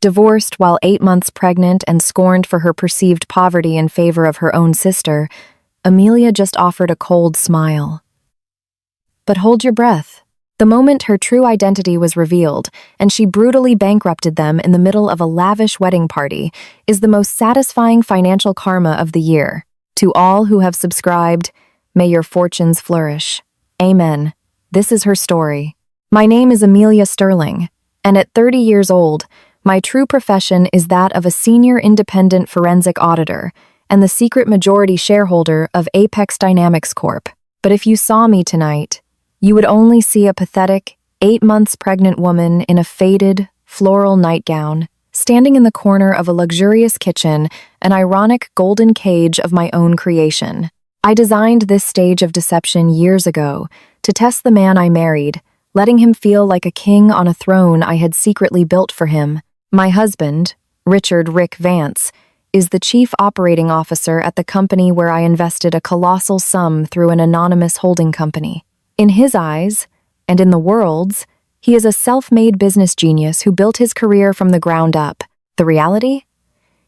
Divorced while 8 months pregnant and scorned for her perceived poverty in favor of her own sister, Amelia just offered a cold smile. But hold your breath. The moment her true identity was revealed, and she brutally bankrupted them in the middle of a lavish wedding party, is the most satisfying financial karma of the year. To all who have subscribed, may your fortunes flourish. Amen. This is her story. My name is Amelia Sterling, and at 30 years old, my true profession is that of a senior independent forensic auditor and the secret majority shareholder of Apex Dynamics Corp. But if you saw me tonight, you would only see a pathetic, 8 months pregnant woman in a faded, floral nightgown, standing in the corner of a luxurious kitchen, an ironic golden cage of my own creation. I designed this stage of deception years ago to test the man I married, letting him feel like a king on a throne I had secretly built for him. My husband, Richard Rick Vance, is the chief operating officer at the company where I invested a colossal sum through an anonymous holding company. In his eyes, and in the world's, he is a self-made business genius who built his career from the ground up. The reality?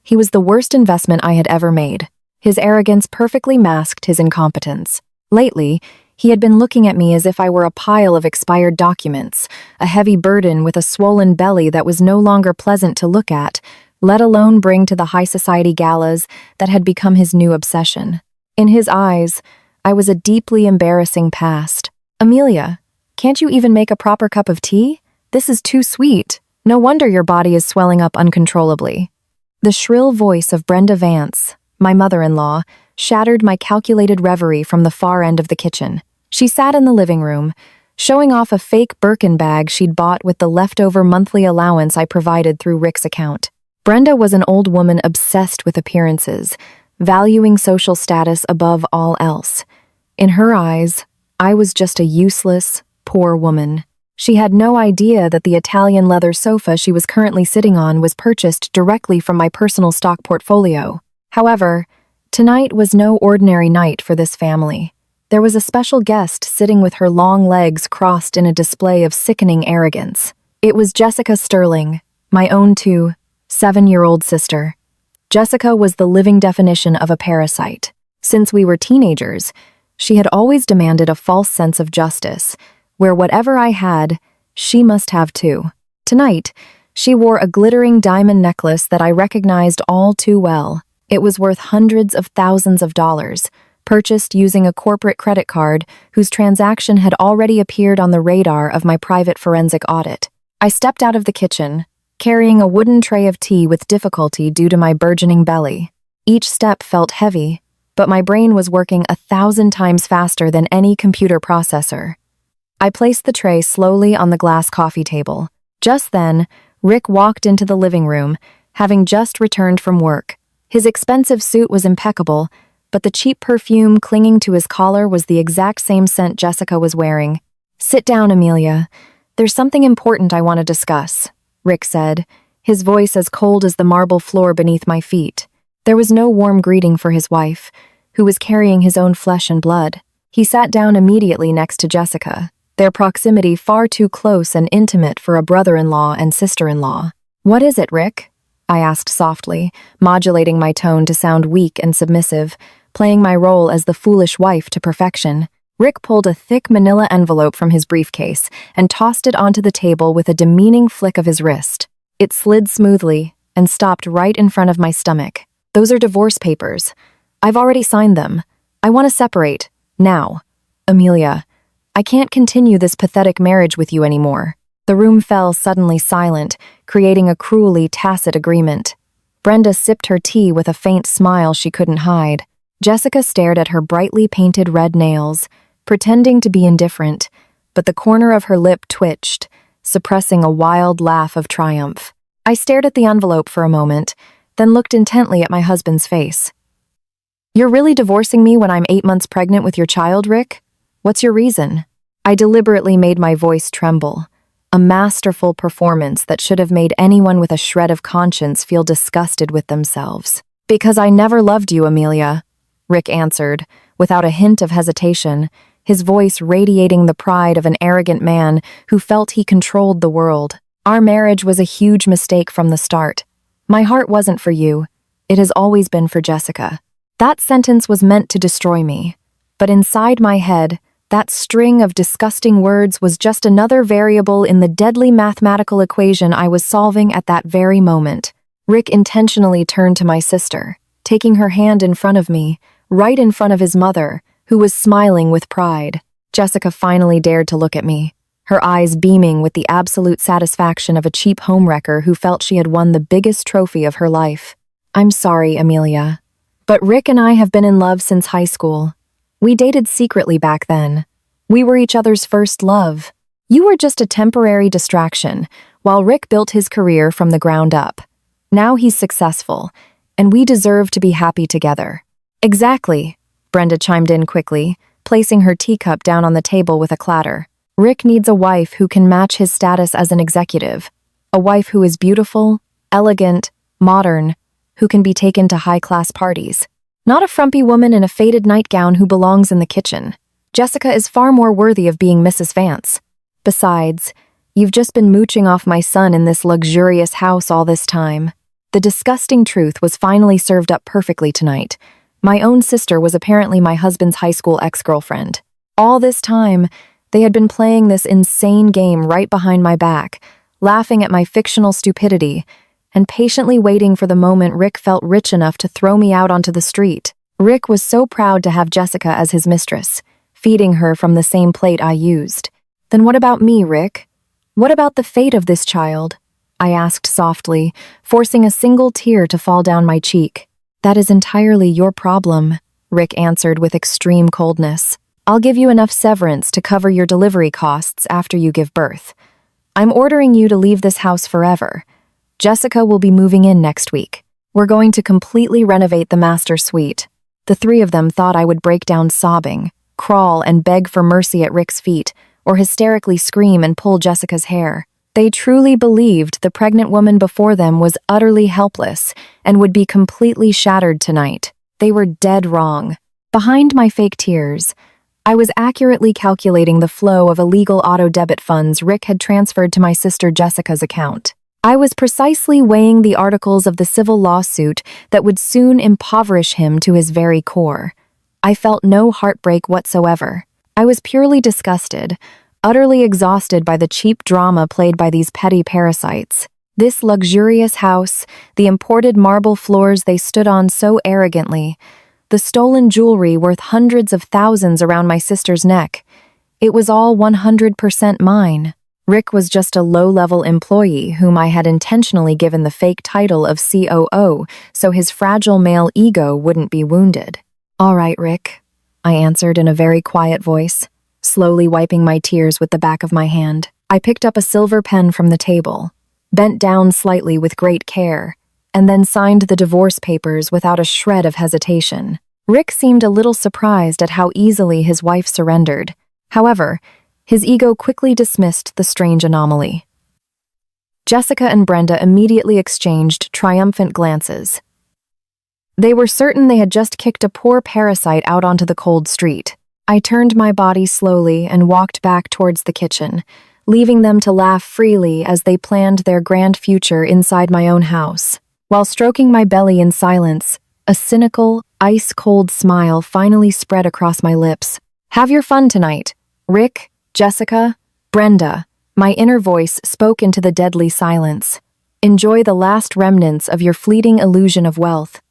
He was the worst investment I had ever made. His arrogance perfectly masked his incompetence. Lately, he had been looking at me as if I were a pile of expired documents, a heavy burden with a swollen belly that was no longer pleasant to look at, let alone bring to the high society galas that had become his new obsession. In his eyes, I was a deeply embarrassing past. Amelia, can't you even make a proper cup of tea? This is too sweet. No wonder your body is swelling up uncontrollably. The shrill voice of Brenda Vance, my mother-in-law, shattered my calculated reverie from the far end of the kitchen. She sat in the living room, showing off a fake Birkin bag she'd bought with the leftover monthly allowance I provided through Rick's account. Brenda was an old woman obsessed with appearances, valuing social status above all else. In her eyes, I was just a useless, poor woman. She had no idea that the Italian leather sofa she was currently sitting on was purchased directly from my personal stock portfolio. However, tonight was no ordinary night for this family. There was a special guest sitting with her long legs crossed in a display of sickening arrogance. It was Jessica Sterling, my own 7-year-old sister. Jessica was the living definition of a parasite. Since we were teenagers, she had always demanded a false sense of justice, where whatever I had, she must have too. Tonight, she wore a glittering diamond necklace that I recognized all too well. It was worth hundreds of thousands of dollars, purchased using a corporate credit card whose transaction had already appeared on the radar of my private forensic audit. I stepped out of the kitchen, carrying a wooden tray of tea with difficulty due to my burgeoning belly. Each step felt heavy, but my brain was working 1,000 times faster than any computer processor. I placed the tray slowly on the glass coffee table. Just then, Rick walked into the living room, having just returned from work. His expensive suit was impeccable, but the cheap perfume clinging to his collar was the exact same scent Jessica was wearing. "Sit down, Amelia. There's something important I want to discuss," Rick said, his voice as cold as the marble floor beneath my feet. There was no warm greeting for his wife, who was carrying his own flesh and blood. He sat down immediately next to Jessica, their proximity far too close and intimate for a brother-in-law and sister-in-law. "What is it, Rick?" I asked softly, modulating my tone to sound weak and submissive, playing my role as the foolish wife to perfection. Rick pulled a thick manila envelope from his briefcase and tossed it onto the table with a demeaning flick of his wrist. It slid smoothly and stopped right in front of my stomach. "Those are divorce papers. I've already signed them. I want to separate. Now. Amelia, I can't continue this pathetic marriage with you anymore." The room fell suddenly silent, creating a cruelly tacit agreement. Brenda sipped her tea with a faint smile she couldn't hide. Jessica stared at her brightly painted red nails, pretending to be indifferent, but the corner of her lip twitched, suppressing a wild laugh of triumph. I stared at the envelope for a moment, then looked intently at my husband's face. "You're really divorcing me when I'm 8 months pregnant with your child, Rick? What's your reason?" I deliberately made my voice tremble, a masterful performance that should have made anyone with a shred of conscience feel disgusted with themselves. "Because I never loved you, Amelia," Rick answered, without a hint of hesitation, his voice radiating the pride of an arrogant man who felt he controlled the world. Our marriage was a huge mistake from the start. My heart wasn't for you. It has always been for Jessica. That sentence was meant to destroy me. But inside my head, that string of disgusting words was just another variable in the deadly mathematical equation I was solving at that very moment. Rick intentionally turned to my sister, taking her hand in front of me, right in front of his mother, who was smiling with pride. Jessica finally dared to look at me, her eyes beaming with the absolute satisfaction of a cheap homewrecker who felt she had won the biggest trophy of her life. I'm sorry, Amelia, but Rick and I have been in love since high school. We dated secretly back then. We were each other's first love. You were just a temporary distraction, while Rick built his career from the ground up. Now he's successful, and we deserve to be happy together. Exactly, Brenda chimed in quickly, placing her teacup down on the table with a clatter. Rick needs a wife who can match his status as an executive. A wife who is beautiful, elegant, modern, who can be taken to high-class parties. Not a frumpy woman in a faded nightgown who belongs in the kitchen. Jessica is far more worthy of being Mrs. Vance. Besides, you've just been mooching off my son in this luxurious house all this time. The disgusting truth was finally served up perfectly tonight. My own sister was apparently my husband's high school ex-girlfriend. All this time, they had been playing this insane game right behind my back, laughing at my fictional stupidity, and patiently waiting for the moment Rick felt rich enough to throw me out onto the street. Rick was so proud to have Jessica as his mistress, feeding her from the same plate I used. Then what about me, Rick? What about the fate of this child? I asked softly, forcing a single tear to fall down my cheek. That is entirely your problem, Rick answered with extreme coldness. I'll give you enough severance to cover your delivery costs after you give birth. I'm ordering you to leave this house forever. Jessica will be moving in next week. We're going to completely renovate the master suite. The three of them thought I would break down sobbing, crawl and beg for mercy at Rick's feet, or hysterically scream and pull Jessica's hair. They truly believed the pregnant woman before them was utterly helpless and would be completely shattered tonight. They were dead wrong. Behind my fake tears, I was accurately calculating the flow of illegal auto-debit funds Rick had transferred to my sister Jessica's account. I was precisely weighing the articles of the civil lawsuit that would soon impoverish him to his very core. I felt no heartbreak whatsoever. I was purely disgusted, utterly exhausted by the cheap drama played by these petty parasites. This luxurious house, the imported marble floors they stood on so arrogantly, the stolen jewelry worth hundreds of thousands around my sister's neck. It was all 100% mine. Rick was just a low-level employee whom I had intentionally given the fake title of COO so his fragile male ego wouldn't be wounded. All right, Rick, I answered in a very quiet voice, slowly wiping my tears with the back of my hand. I picked up a silver pen from the table, bent down slightly with great care, and then signed the divorce papers without a shred of hesitation. Rick seemed a little surprised at how easily his wife surrendered. However, his ego quickly dismissed the strange anomaly. Jessica and Brenda immediately exchanged triumphant glances. They were certain they had just kicked a poor parasite out onto the cold street. I turned my body slowly and walked back towards the kitchen, leaving them to laugh freely as they planned their grand future inside my own house. While stroking my belly in silence, a cynical, ice-cold smile finally spread across my lips. Have your fun tonight, Rick, Jessica, Brenda. My inner voice spoke into the deadly silence. Enjoy the last remnants of your fleeting illusion of wealth.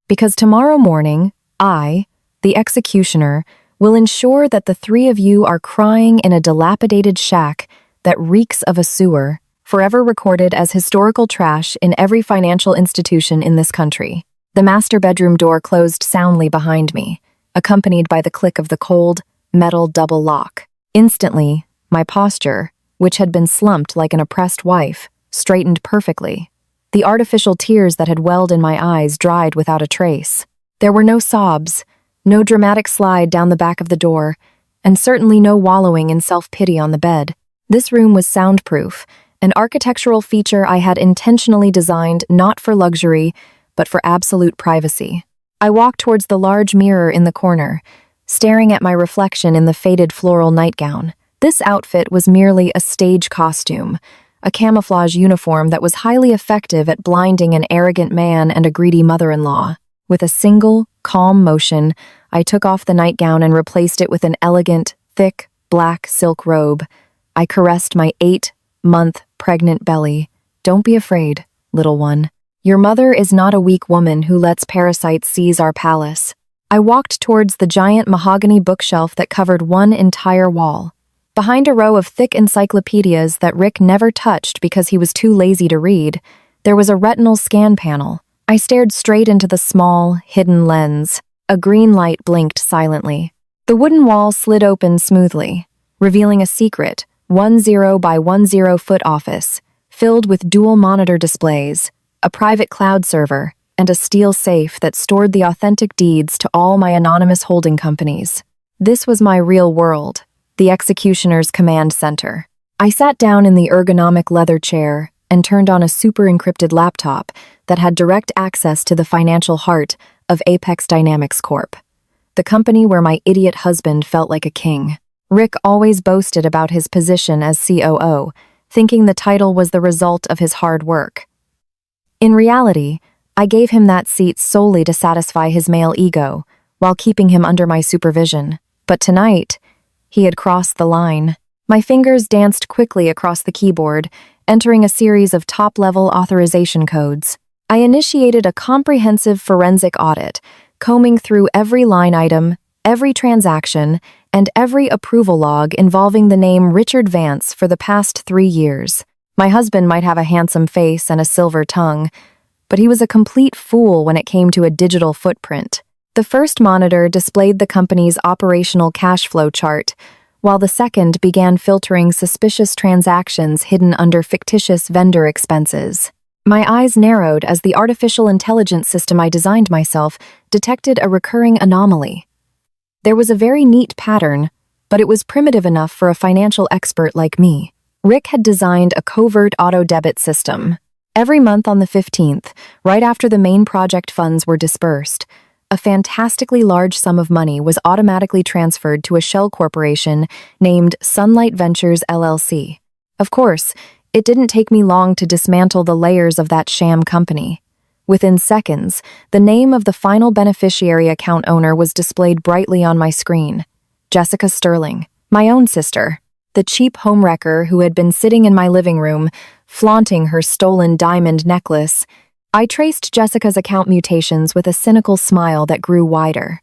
Because tomorrow morning, I, the executioner, will ensure that the three of you are crying in a dilapidated shack that reeks of a sewer, forever recorded as historical trash in every financial institution in this country. The master bedroom door closed soundly behind me, accompanied by the click of the cold, metal double lock. Instantly, my posture, which had been slumped like an oppressed wife, straightened perfectly. The artificial tears that had welled in my eyes dried without a trace. There were no sobs, no dramatic slide down the back of the door, and certainly no wallowing in self-pity on the bed. This room was soundproof, an architectural feature I had intentionally designed not for luxury, but for absolute privacy. I walked towards the large mirror in the corner, staring at my reflection in the faded floral nightgown. This outfit was merely a stage costume, a camouflage uniform that was highly effective at blinding an arrogant man and a greedy mother-in-law. With a single, calm motion, I took off the nightgown and replaced it with an elegant, thick, black silk robe. I caressed my 8-month pregnant belly. Don't be afraid, little one. Your mother is not a weak woman who lets parasites seize our palace. I walked towards the giant mahogany bookshelf that covered one entire wall. Behind a row of thick encyclopedias that Rick never touched because he was too lazy to read, there was a retinal scan panel. I stared straight into the small, hidden lens. A green light blinked silently. The wooden wall slid open smoothly, revealing a secret, 10 by 10-foot office, filled with dual monitor displays, a private cloud server, and a steel safe that stored the authentic deeds to all my anonymous holding companies. This was my real world, the executioner's command center. I sat down in the ergonomic leather chair and turned on a super-encrypted laptop that had direct access to the financial heart of Apex Dynamics Corp., the company where my idiot husband felt like a king. Rick always boasted about his position as COO, thinking the title was the result of his hard work. In reality, I gave him that seat solely to satisfy his male ego, while keeping him under my supervision. But tonight, he had crossed the line. My fingers danced quickly across the keyboard, entering a series of top-level authorization codes. I initiated a comprehensive forensic audit, combing through every line item, every transaction, and every approval log involving the name Richard Vance for the past 3 years. My husband might have a handsome face and a silver tongue, but he was a complete fool when it came to a digital footprint. The first monitor displayed the company's operational cash flow chart, while the second began filtering suspicious transactions hidden under fictitious vendor expenses. My eyes narrowed as the artificial intelligence system I designed myself detected a recurring anomaly. There was a very neat pattern, but it was primitive enough for a financial expert like me. Rick had designed a covert auto-debit system. Every month on the 15th, right after the main project funds were dispersed, a fantastically large sum of money was automatically transferred to a shell corporation named Sunlight Ventures LLC. Of course, it didn't take me long to dismantle the layers of that sham company. Within seconds, the name of the final beneficiary account owner was displayed brightly on my screen. Jessica Sterling, my own sister, the cheap homewrecker who had been sitting in my living room, flaunting her stolen diamond necklace. I traced Jessica's account mutations with a cynical smile that grew wider.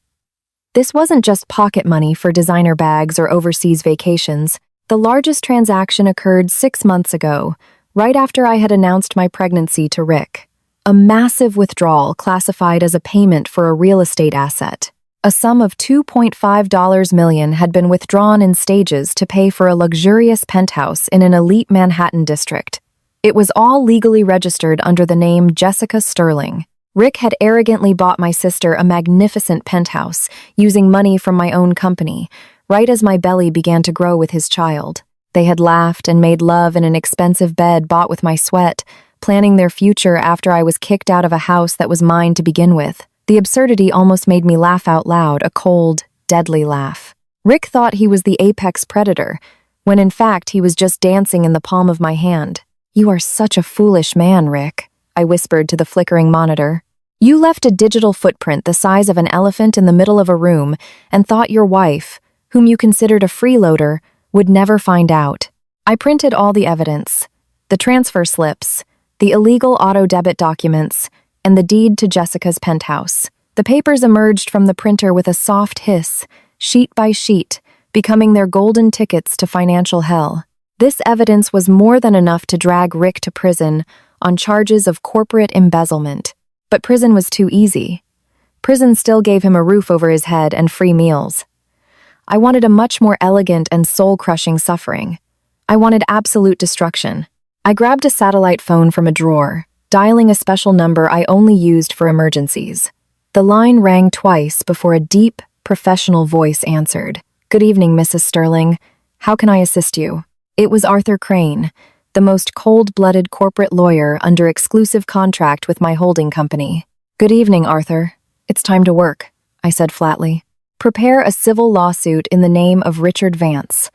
This wasn't just pocket money for designer bags or overseas vacations. The largest transaction occurred 6 months ago, right after I had announced my pregnancy to Rick. A massive withdrawal classified as a payment for a real estate asset. A sum of $2.5 million had been withdrawn in stages to pay for a luxurious penthouse in an elite Manhattan district. It was all legally registered under the name Jessica Sterling. Rick had arrogantly bought my sister a magnificent penthouse, using money from my own company, right as my belly began to grow with his child. They had laughed and made love in an expensive bed bought with my sweat, planning their future after I was kicked out of a house that was mine to begin with. The absurdity almost made me laugh out loud, a cold, deadly laugh. Rick thought he was the apex predator, when in fact he was just dancing in the palm of my hand. "You are such a foolish man, Rick," I whispered to the flickering monitor. "You left a digital footprint the size of an elephant in the middle of a room and thought your wife, whom you considered a freeloader, would never find out." I printed all the evidence: the transfer slips, the illegal auto-debit documents, and the deed to Jessica's penthouse. The papers emerged from the printer with a soft hiss, sheet by sheet, becoming their golden tickets to financial hell. This evidence was more than enough to drag Rick to prison on charges of corporate embezzlement. But prison was too easy. Prison still gave him a roof over his head and free meals. I wanted a much more elegant and soul-crushing suffering. I wanted absolute destruction. I grabbed a satellite phone from a drawer, dialing a special number I only used for emergencies. The line rang twice before a deep, professional voice answered. "Good evening, Mrs. Sterling. How can I assist you?" It was Arthur Crane, the most cold-blooded corporate lawyer under exclusive contract with my holding company. "Good evening, Arthur. It's time to work," I said flatly. "Prepare a civil lawsuit in the name of Richard Vance.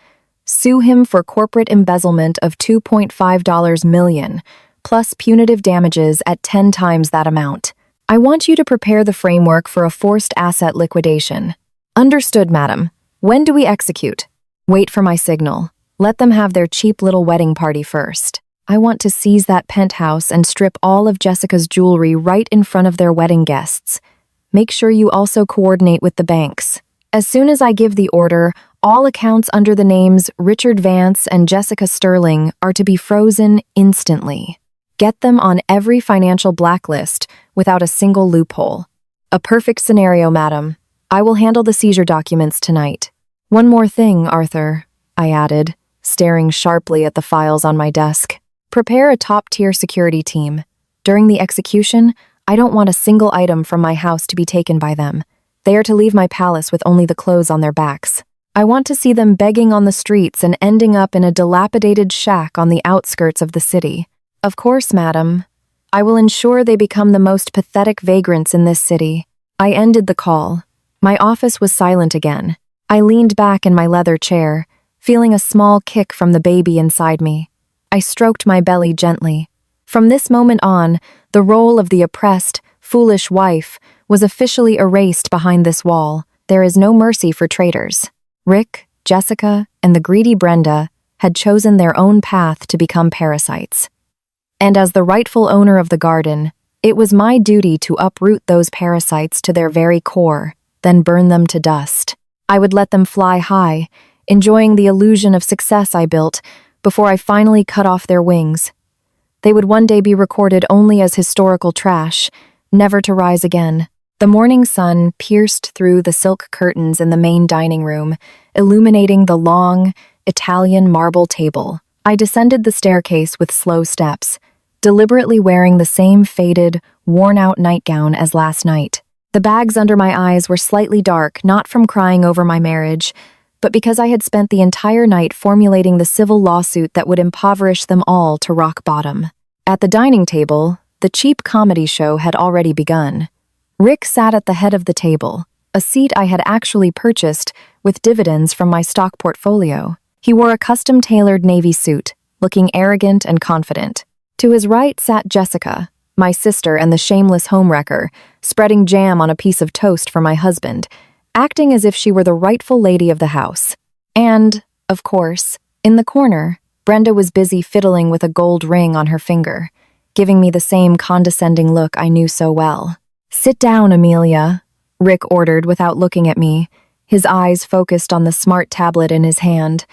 Sue him for corporate embezzlement of $2.5 million, plus punitive damages at 10 times that amount. I want you to prepare the framework for a forced asset liquidation. Understood, madam. When do we execute? Wait for my signal. Let them have their cheap little wedding party first. I want to seize that penthouse and strip all of Jessica's jewelry right in front of their wedding guests. Make sure you also coordinate with the banks. As soon as I give the order, all accounts under the names Richard Vance and Jessica Sterling are to be frozen instantly. Get them on every financial blacklist without a single loophole. A perfect scenario, madam. I will handle the seizure documents tonight. One more thing, Arthur, I added, staring sharply at the files on my desk. Prepare a top-tier security team. During the execution, I don't want a single item from my house to be taken by them. They are to leave my palace with only the clothes on their backs. I want to see them begging on the streets and ending up in a dilapidated shack on the outskirts of the city. Of course, madam. I will ensure they become the most pathetic vagrants in this city. I ended the call. My office was silent again. I leaned back in my leather chair, feeling a small kick from the baby inside me. I stroked my belly gently. From this moment on, the role of the oppressed, foolish wife was officially erased behind this wall. There is no mercy for traitors. Rick, Jessica, and the greedy Brenda had chosen their own path to become parasites. And as the rightful owner of the garden, it was my duty to uproot those parasites to their very core, then burn them to dust. I would let them fly high, enjoying the illusion of success I built before I finally cut off their wings. They would one day be recorded only as historical trash, never to rise again. The morning sun pierced through the silk curtains in the main dining room, illuminating the long, Italian marble table. I descended the staircase with slow steps, deliberately wearing the same faded, worn-out nightgown as last night. The bags under my eyes were slightly dark, not from crying over my marriage, but because I had spent the entire night formulating the civil lawsuit that would impoverish them all to rock bottom. At the dining table, the cheap comedy show had already begun. Rick sat at the head of the table, a seat I had actually purchased with dividends from my stock portfolio. He wore a custom-tailored navy suit, looking arrogant and confident. To his right sat Jessica, my sister and the shameless homewrecker, spreading jam on a piece of toast for my husband, acting as if she were the rightful lady of the house. And, of course, in the corner, Brenda was busy fiddling with a gold ring on her finger, giving me the same condescending look I knew so well. "Sit down, Amelia," Rick ordered without looking at me, his eyes focused on the smart tablet in his hand.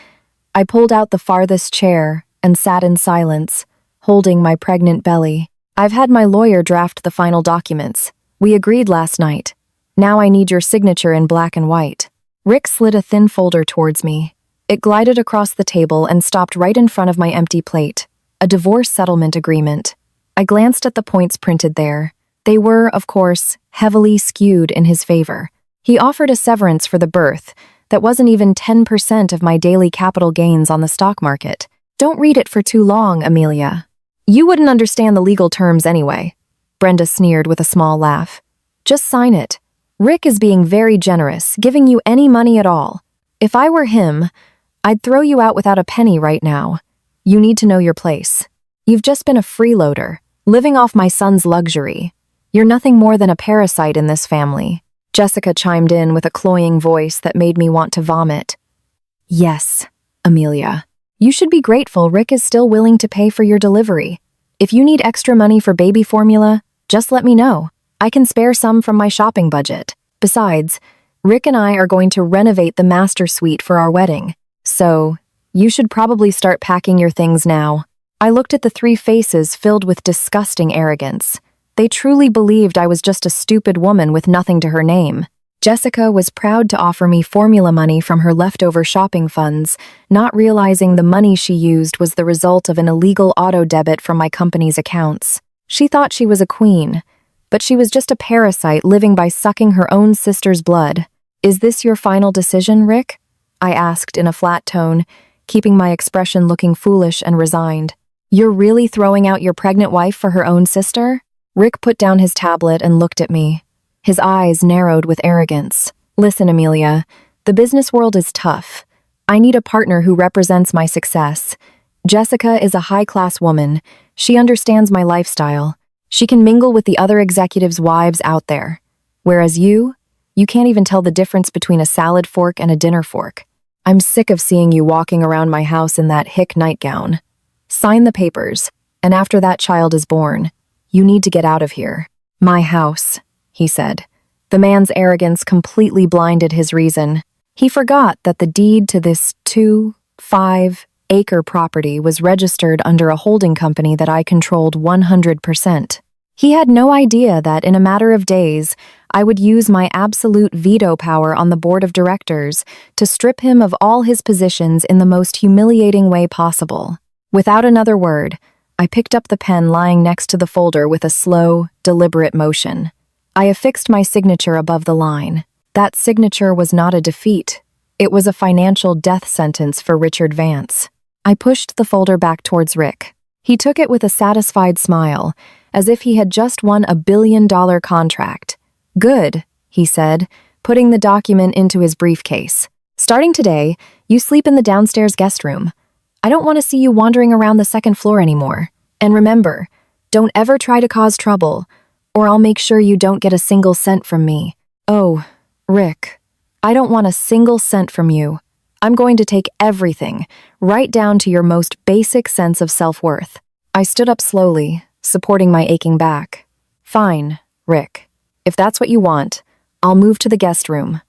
I pulled out the farthest chair and sat in silence, holding my pregnant belly. "I've had my lawyer draft the final documents. We agreed last night. Now I need your signature in black and white." Rick slid a thin folder towards me. It glided across the table and stopped right in front of my empty plate. A divorce settlement agreement. I glanced at the points printed there. They were, of course, heavily skewed in his favor. He offered a severance for the birth that wasn't even 10% of my daily capital gains on the stock market. "Don't read it for too long, Amelia. You wouldn't understand the legal terms anyway," Brenda sneered with a small laugh. "Just sign it. Rick is being very generous, giving you any money at all. If I were him, I'd throw you out without a penny right now. You need to know your place. You've just been a freeloader, living off my son's luxury. You're nothing more than a parasite in this family." Jessica chimed in with a cloying voice that made me want to vomit. "Yes, Amelia. You should be grateful Rick is still willing to pay for your delivery. If you need extra money for baby formula, just let me know. I can spare some from my shopping budget. Besides, Rick and I are going to renovate the master suite for our wedding. So, you should probably start packing your things now." I looked at the three faces filled with disgusting arrogance. They truly believed I was just a stupid woman with nothing to her name. Jessica was proud to offer me formula money from her leftover shopping funds, not realizing the money she used was the result of an illegal auto debit from my company's accounts. She thought she was a queen, but she was just a parasite living by sucking her own sister's blood. "Is this your final decision, Rick?" I asked in a flat tone, keeping my expression looking foolish and resigned. "You're really throwing out your pregnant wife for her own sister?" Rick put down his tablet and looked at me. His eyes narrowed with arrogance. "Listen, Amelia, the business world is tough. I need a partner who represents my success. Jessica is a high-class woman. She understands my lifestyle. She can mingle with the other executives' wives out there. Whereas you can't even tell the difference between a salad fork and a dinner fork. I'm sick of seeing you walking around my house in that hick nightgown. Sign the papers, and after that child is born, you need to get out of here. My house, he said. The man's arrogance completely blinded his reason. He forgot that the deed to this 5-acre property was registered under a holding company that I controlled 100%. He had no idea that in a matter of days, I would use my absolute veto power on the board of directors to strip him of all his positions in the most humiliating way possible. Without another word, I picked up the pen lying next to the folder with a slow, deliberate motion. I affixed my signature above the line. That signature was not a defeat. It was a financial death sentence for Richard Vance. I pushed the folder back towards Rick. He took it with a satisfied smile, as if he had just won a $1 billion contract. Good, he said, putting the document into his briefcase. Starting today, you sleep in the downstairs guest room. I don't want to see you wandering around the second floor anymore. And remember, don't ever try to cause trouble, or I'll make sure you don't get a single cent from me. Oh, Rick, I don't want a single cent from you. I'm going to take everything, right down to your most basic sense of self-worth. I stood up slowly, supporting my aching back. Fine, Rick. If that's what you want, I'll move to the guest room.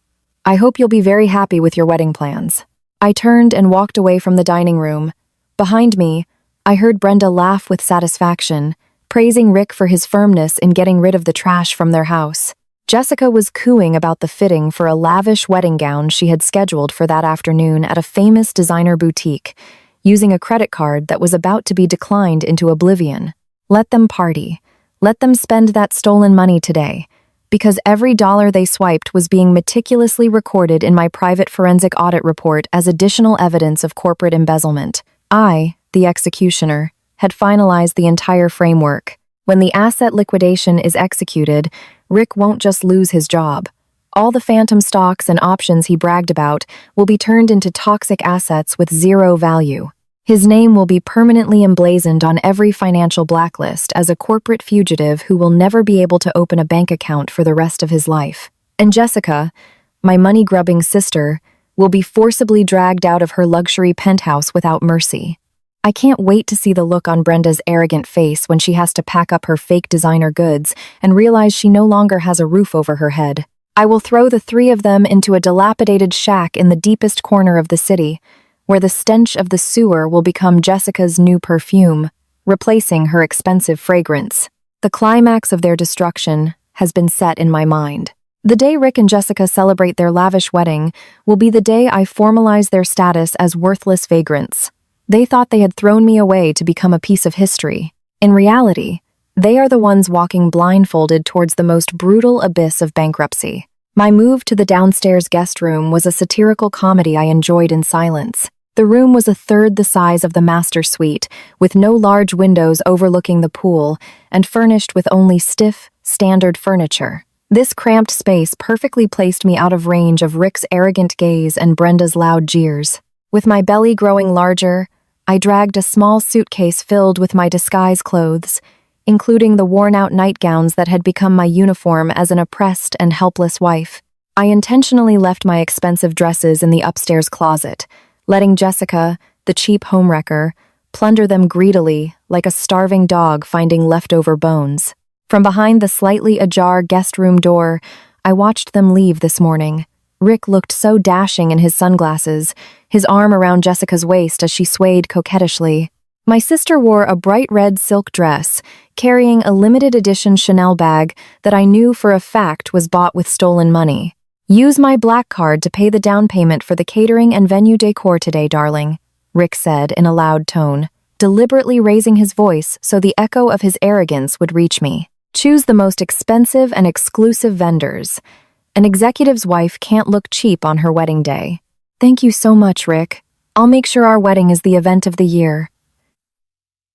I hope you'll be very happy with your wedding plans. I turned and walked away from the dining room. Behind me, I heard Brenda laugh with satisfaction, praising Rick for his firmness in getting rid of the trash from their house. Jessica was cooing about the fitting for a lavish wedding gown she had scheduled for that afternoon at a famous designer boutique, using a credit card that was about to be declined into oblivion. Let them party. Let them spend that stolen money today, because every dollar they swiped was being meticulously recorded in my private forensic audit report as additional evidence of corporate embezzlement. I, the executioner, had finalized the entire framework. When the asset liquidation is executed, Rick won't just lose his job. All the phantom stocks and options he bragged about will be turned into toxic assets with zero value. His name will be permanently emblazoned on every financial blacklist as a corporate fugitive who will never be able to open a bank account for the rest of his life. And Jessica, my money-grubbing sister, will be forcibly dragged out of her luxury penthouse without mercy. I can't wait to see the look on Brenda's arrogant face when she has to pack up her fake designer goods and realize she no longer has a roof over her head. I will throw the three of them into a dilapidated shack in the deepest corner of the city, where the stench of the sewer will become Jessica's new perfume, replacing her expensive fragrance. The climax of their destruction has been set in my mind. The day Rick and Jessica celebrate their lavish wedding will be the day I formalize their status as worthless vagrants. They thought they had thrown me away to become a piece of history. In reality, they are the ones walking blindfolded towards the most brutal abyss of bankruptcy. My move to the downstairs guest room was a satirical comedy I enjoyed in silence. The room was a third the size of the master suite, with no large windows overlooking the pool, and furnished with only stiff, standard furniture. This cramped space perfectly placed me out of range of Rick's arrogant gaze and Brenda's loud jeers. With my belly growing larger, I dragged a small suitcase filled with my disguise clothes, including the worn-out nightgowns that had become my uniform as an oppressed and helpless wife. I intentionally left my expensive dresses in the upstairs closet, letting Jessica, the cheap homewrecker, plunder them greedily like a starving dog finding leftover bones. From behind the slightly ajar guest room door, I watched them leave this morning. Rick looked so dashing in his sunglasses, his arm around Jessica's waist as she swayed coquettishly. My sister wore a bright red silk dress, carrying a limited edition Chanel bag that I knew for a fact was bought with stolen money. Use my black card to pay the down payment for the catering and venue decor today, darling, Rick said in a loud tone, deliberately raising his voice so the echo of his arrogance would reach me. Choose the most expensive and exclusive vendors. An executive's wife can't look cheap on her wedding day. Thank you so much, Rick. I'll make sure our wedding is the event of the year.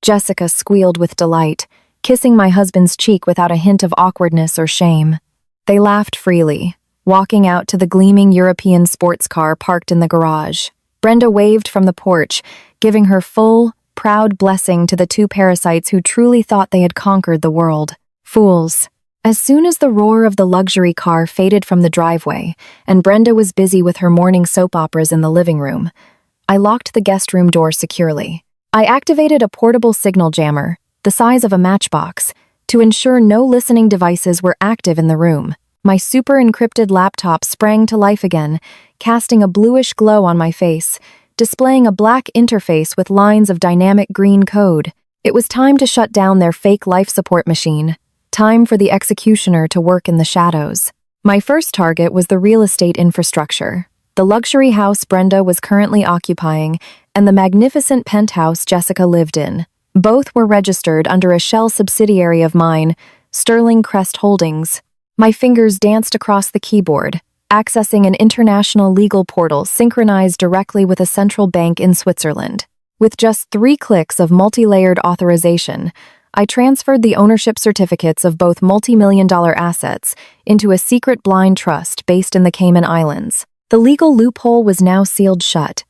Jessica squealed with delight, kissing my husband's cheek without a hint of awkwardness or shame. They laughed freely, walking out to the gleaming European sports car parked in the garage. Brenda waved from the porch, giving her full, proud blessing to the two parasites who truly thought they had conquered the world. Fools. As soon as the roar of the luxury car faded from the driveway, and Brenda was busy with her morning soap operas in the living room, I locked the guest room door securely. I activated a portable signal jammer, the size of a matchbox, to ensure no listening devices were active in the room. My super-encrypted laptop sprang to life again, casting a bluish glow on my face, displaying a black interface with lines of dynamic green code. It was time to shut down their fake life support machine. Time for the executioner to work in the shadows. My first target was the real estate infrastructure, the luxury house Brenda was currently occupying, and the magnificent penthouse Jessica lived in. Both were registered under a shell subsidiary of mine, Sterling Crest Holdings. My fingers danced across the keyboard, accessing an international legal portal synchronized directly with a central bank in Switzerland. With just 3 clicks of multi-layered authorization, I transferred the ownership certificates of both multi-million-dollar assets into a secret blind trust based in the Cayman Islands. The legal loophole was now sealed shut.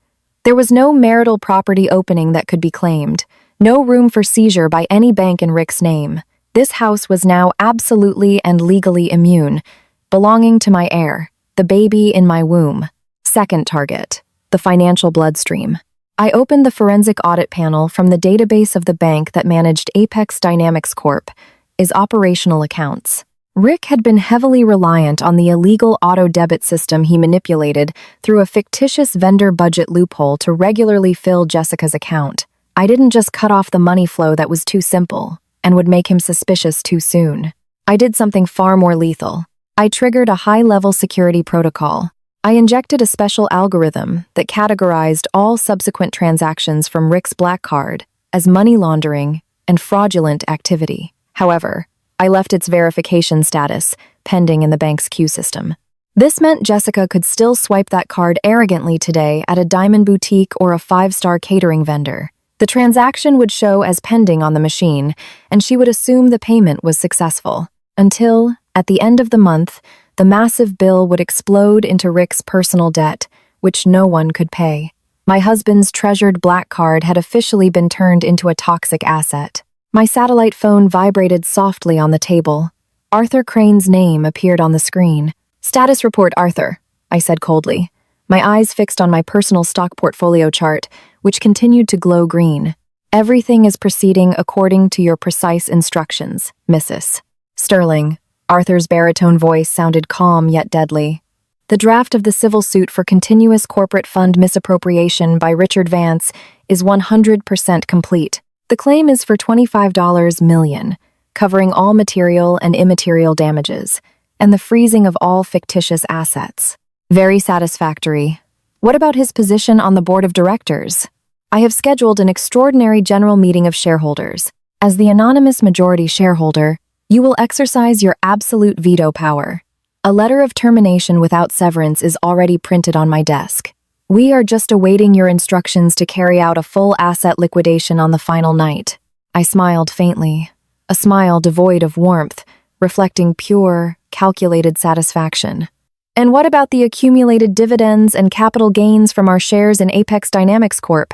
There was no marital property opening that could be claimed, no room for seizure by any bank in Rick's name. This house was now absolutely and legally immune, belonging to my heir, the baby in my womb. Second target, the financial bloodstream. I opened the forensic audit panel from the database of the bank that managed Apex Dynamics Corp. Is operational accounts. Rick had been heavily reliant on the illegal auto-debit system he manipulated through a fictitious vendor budget loophole to regularly fill Jessica's account. I didn't just cut off the money flow that was too simple and would make him suspicious too soon. I did something far more lethal. I triggered a high-level security protocol. I injected a special algorithm that categorized all subsequent transactions from Rick's black card as money laundering and fraudulent activity. However, I left its verification status pending in the bank's queue system. This meant Jessica could still swipe that card arrogantly today at a diamond boutique or a 5-star catering vendor. The transaction would show as pending on the machine, and she would assume the payment was successful. Until, at the end of the month, the massive bill would explode into Rick's personal debt, which no one could pay. My husband's treasured black card had officially been turned into a toxic asset. My satellite phone vibrated softly on the table. Arthur Crane's name appeared on the screen. "Status report, Arthur," I said coldly, my eyes fixed on my personal stock portfolio chart, which continued to glow green. "Everything is proceeding according to your precise instructions, Mrs. Sterling." Arthur's baritone voice sounded calm yet deadly. "The draft of the civil suit for continuous corporate fund misappropriation by Richard Vance is 100% complete. The claim is for $25 million, covering all material and immaterial damages, and the freezing of all fictitious assets. Very satisfactory. What about his position on the board of directors? I have scheduled an extraordinary general meeting of shareholders. As the anonymous majority shareholder, you will exercise your absolute veto power. A letter of termination without severance is already printed on my desk. We are just awaiting your instructions to carry out a full asset liquidation on the final night." I smiled faintly, a smile devoid of warmth, reflecting pure, calculated satisfaction. "And what about the accumulated dividends and capital gains from our shares in Apex Dynamics Corp?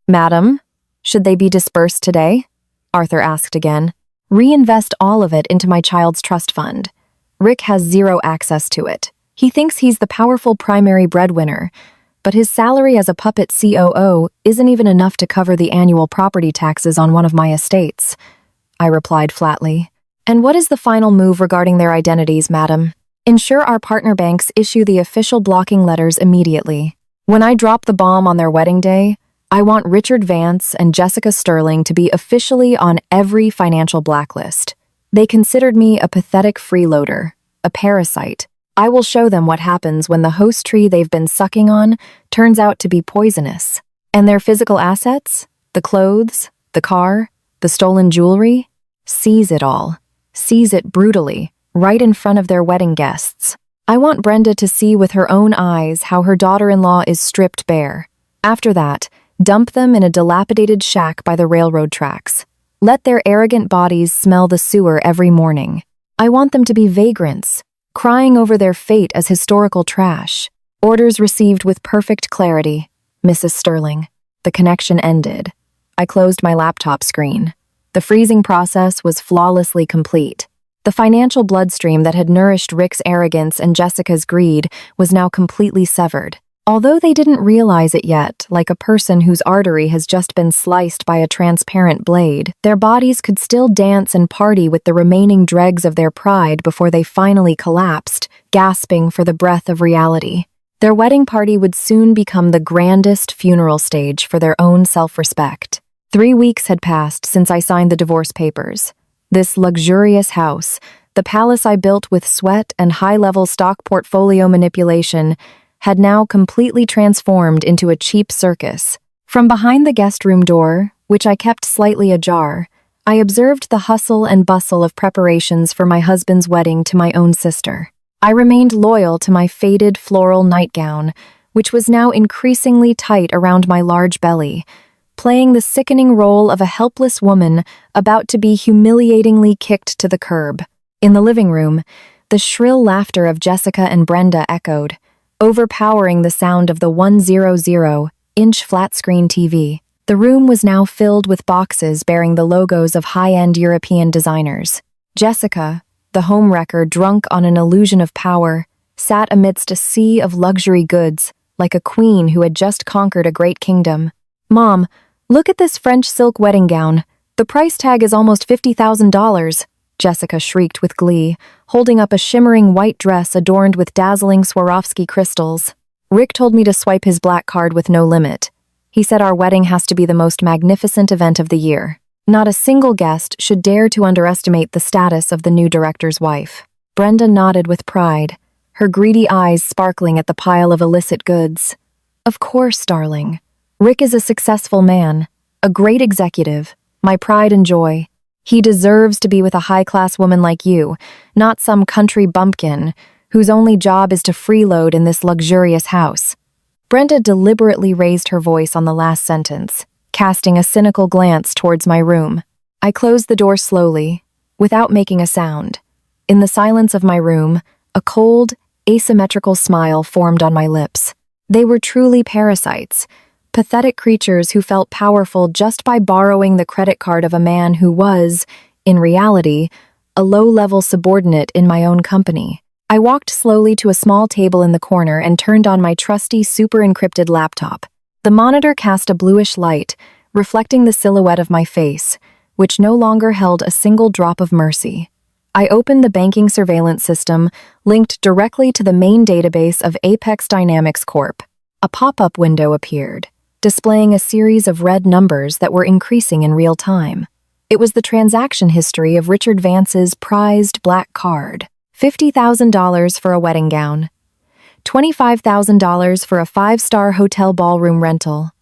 Madam, should they be dispersed today?" Arthur asked again. "Reinvest all of it into my child's trust fund. Rick has zero access to it. He thinks he's the powerful primary breadwinner, but his salary as a puppet COO isn't even enough to cover the annual property taxes on one of my estates," I replied flatly. "And what is the final move regarding their identities, madam? Ensure our partner banks issue the official blocking letters immediately. When I drop the bomb on their wedding day, I want Richard Vance and Jessica Sterling to be officially on every financial blacklist. They considered me a pathetic freeloader, a parasite. I will show them what happens when the host tree they've been sucking on turns out to be poisonous. And their physical assets? The clothes, the car, the stolen jewelry? Seize it all. Seize it brutally, right in front of their wedding guests. I want Brenda to see with her own eyes how her daughter-in-law is stripped bare. After that, dump them in a dilapidated shack by the railroad tracks. Let their arrogant bodies smell the sewer every morning. I want them to be vagrants, crying over their fate as historical trash. Orders received with perfect clarity. Mrs. Sterling. The connection ended. I closed my laptop screen. The freezing process was flawlessly complete. The financial bloodstream that had nourished Rick's arrogance and Jessica's greed was now completely severed. Although they didn't realize it yet, like a person whose artery has just been sliced by a transparent blade, their bodies could still dance and party with the remaining dregs of their pride before they finally collapsed, gasping for the breath of reality. Their wedding party would soon become the grandest funeral stage for their own self-respect. 3 weeks had passed since I signed the divorce papers. This luxurious house, the palace I built with sweat and high-level stock portfolio manipulation, had now completely transformed into a cheap circus. From behind the guest room door, which I kept slightly ajar, I observed the hustle and bustle of preparations for my husband's wedding to my own sister. I remained loyal to my faded floral nightgown, which was now increasingly tight around my large belly, playing the sickening role of a helpless woman about to be humiliatingly kicked to the curb. In the living room, the shrill laughter of Jessica and Brenda echoed, overpowering the sound of the 100-inch flat-screen TV. The room was now filled with boxes bearing the logos of high-end European designers. Jessica, the homewrecker drunk on an illusion of power, sat amidst a sea of luxury goods, like a queen who had just conquered a great kingdom. "Mom, look at this French silk wedding gown. The price tag is almost $50,000. Jessica shrieked with glee, holding up a shimmering white dress adorned with dazzling Swarovski crystals. Rick told me to swipe his black card with no limit. He said our wedding has to be the most magnificent event of the year. Not a single guest should dare to underestimate the status of the new director's wife. Brenda nodded with pride, her greedy eyes sparkling at the pile of illicit goods. Of course, darling. Rick is a successful man, a great executive, my pride and joy. He deserves to be with a high-class woman like you, not some country bumpkin whose only job is to freeload in this luxurious house." Brenda deliberately raised her voice on the last sentence, casting a cynical glance towards my room. I closed the door slowly, without making a sound. In the silence of my room, a cold, asymmetrical smile formed on my lips. They were truly parasites, pathetic creatures who felt powerful just by borrowing the credit card of a man who was, in reality, a low-level subordinate in my own company. I walked slowly to a small table in the corner and turned on my trusty super-encrypted laptop. The monitor cast a bluish light, reflecting the silhouette of my face, which no longer held a single drop of mercy. I opened the banking surveillance system, linked directly to the main database of Apex Dynamics Corp. A pop-up window appeared, displaying a series of red numbers that were increasing in real time. It was the transaction history of Richard Vance's prized black card. $50,000 for a wedding gown, $25,000 for a 5-star hotel ballroom rental,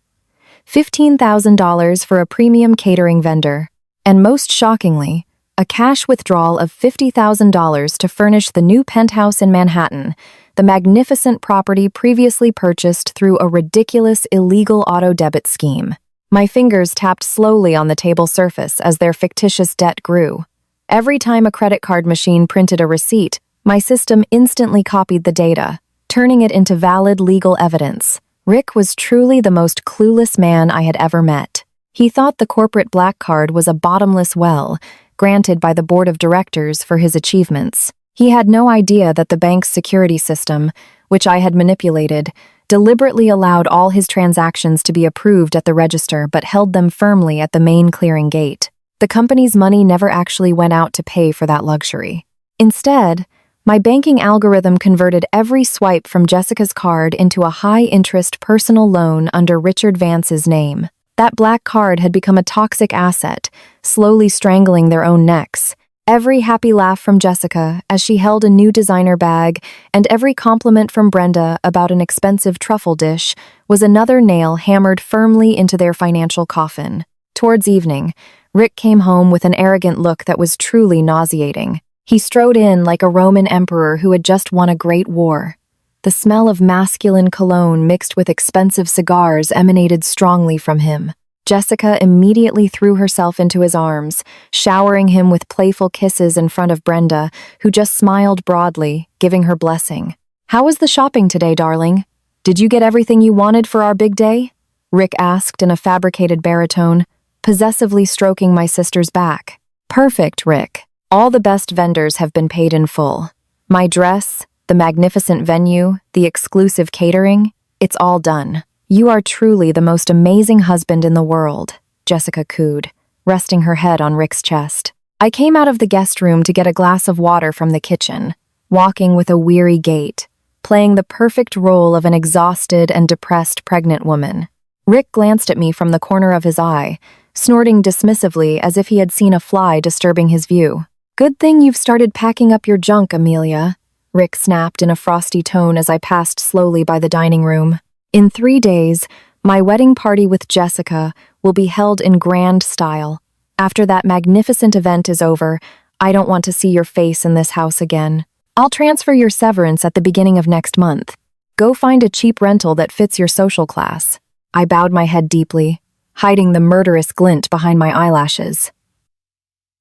$15,000 for a premium catering vendor, and most shockingly, a cash withdrawal of $50,000 to furnish the new penthouse in Manhattan, the magnificent property previously purchased through a ridiculous illegal auto-debit scheme. My fingers tapped slowly on the table surface as their fictitious debt grew. Every time a credit card machine printed a receipt, my system instantly copied the data, turning it into valid legal evidence. Rick was truly the most clueless man I had ever met. He thought the corporate black card was a bottomless well, granted by the board of directors for his achievements. He had no idea that the bank's security system, which I had manipulated, deliberately allowed all his transactions to be approved at the register but held them firmly at the main clearing gate. The company's money never actually went out to pay for that luxury. Instead, my banking algorithm converted every swipe from Jessica's card into a high-interest personal loan under Richard Vance's name. That black card had become a toxic asset, slowly strangling their own necks. Every happy laugh from Jessica as she held a new designer bag and every compliment from Brenda about an expensive truffle dish was another nail hammered firmly into their financial coffin. Towards evening, Rick came home with an arrogant look that was truly nauseating. He strode in like a Roman emperor who had just won a great war. The smell of masculine cologne mixed with expensive cigars emanated strongly from him. Jessica immediately threw herself into his arms, showering him with playful kisses in front of Brenda, who just smiled broadly, giving her blessing. "How was the shopping today, darling?" Did you get everything you wanted for our big day? Rick asked in a fabricated baritone, possessively stroking my sister's back. Perfect, Rick. All the best vendors have been paid in full. My dress, the magnificent venue, the exclusive catering, it's all done. You are truly the most amazing husband in the world, Jessica cooed, resting her head on Rick's chest. I came out of the guest room to get a glass of water from the kitchen, walking with a weary gait, playing the perfect role of an exhausted and depressed pregnant woman. Rick glanced at me from the corner of his eye, snorting dismissively as if he had seen a fly disturbing his view. Good thing you've started packing up your junk, Amelia, Rick snapped in a frosty tone as I passed slowly by the dining room. In 3 days, my wedding party with Jessica will be held in grand style. After that magnificent event is over, I don't want to see your face in this house again. I'll transfer your severance at the beginning of next month. Go find a cheap rental that fits your social class. I bowed my head deeply, hiding the murderous glint behind my eyelashes.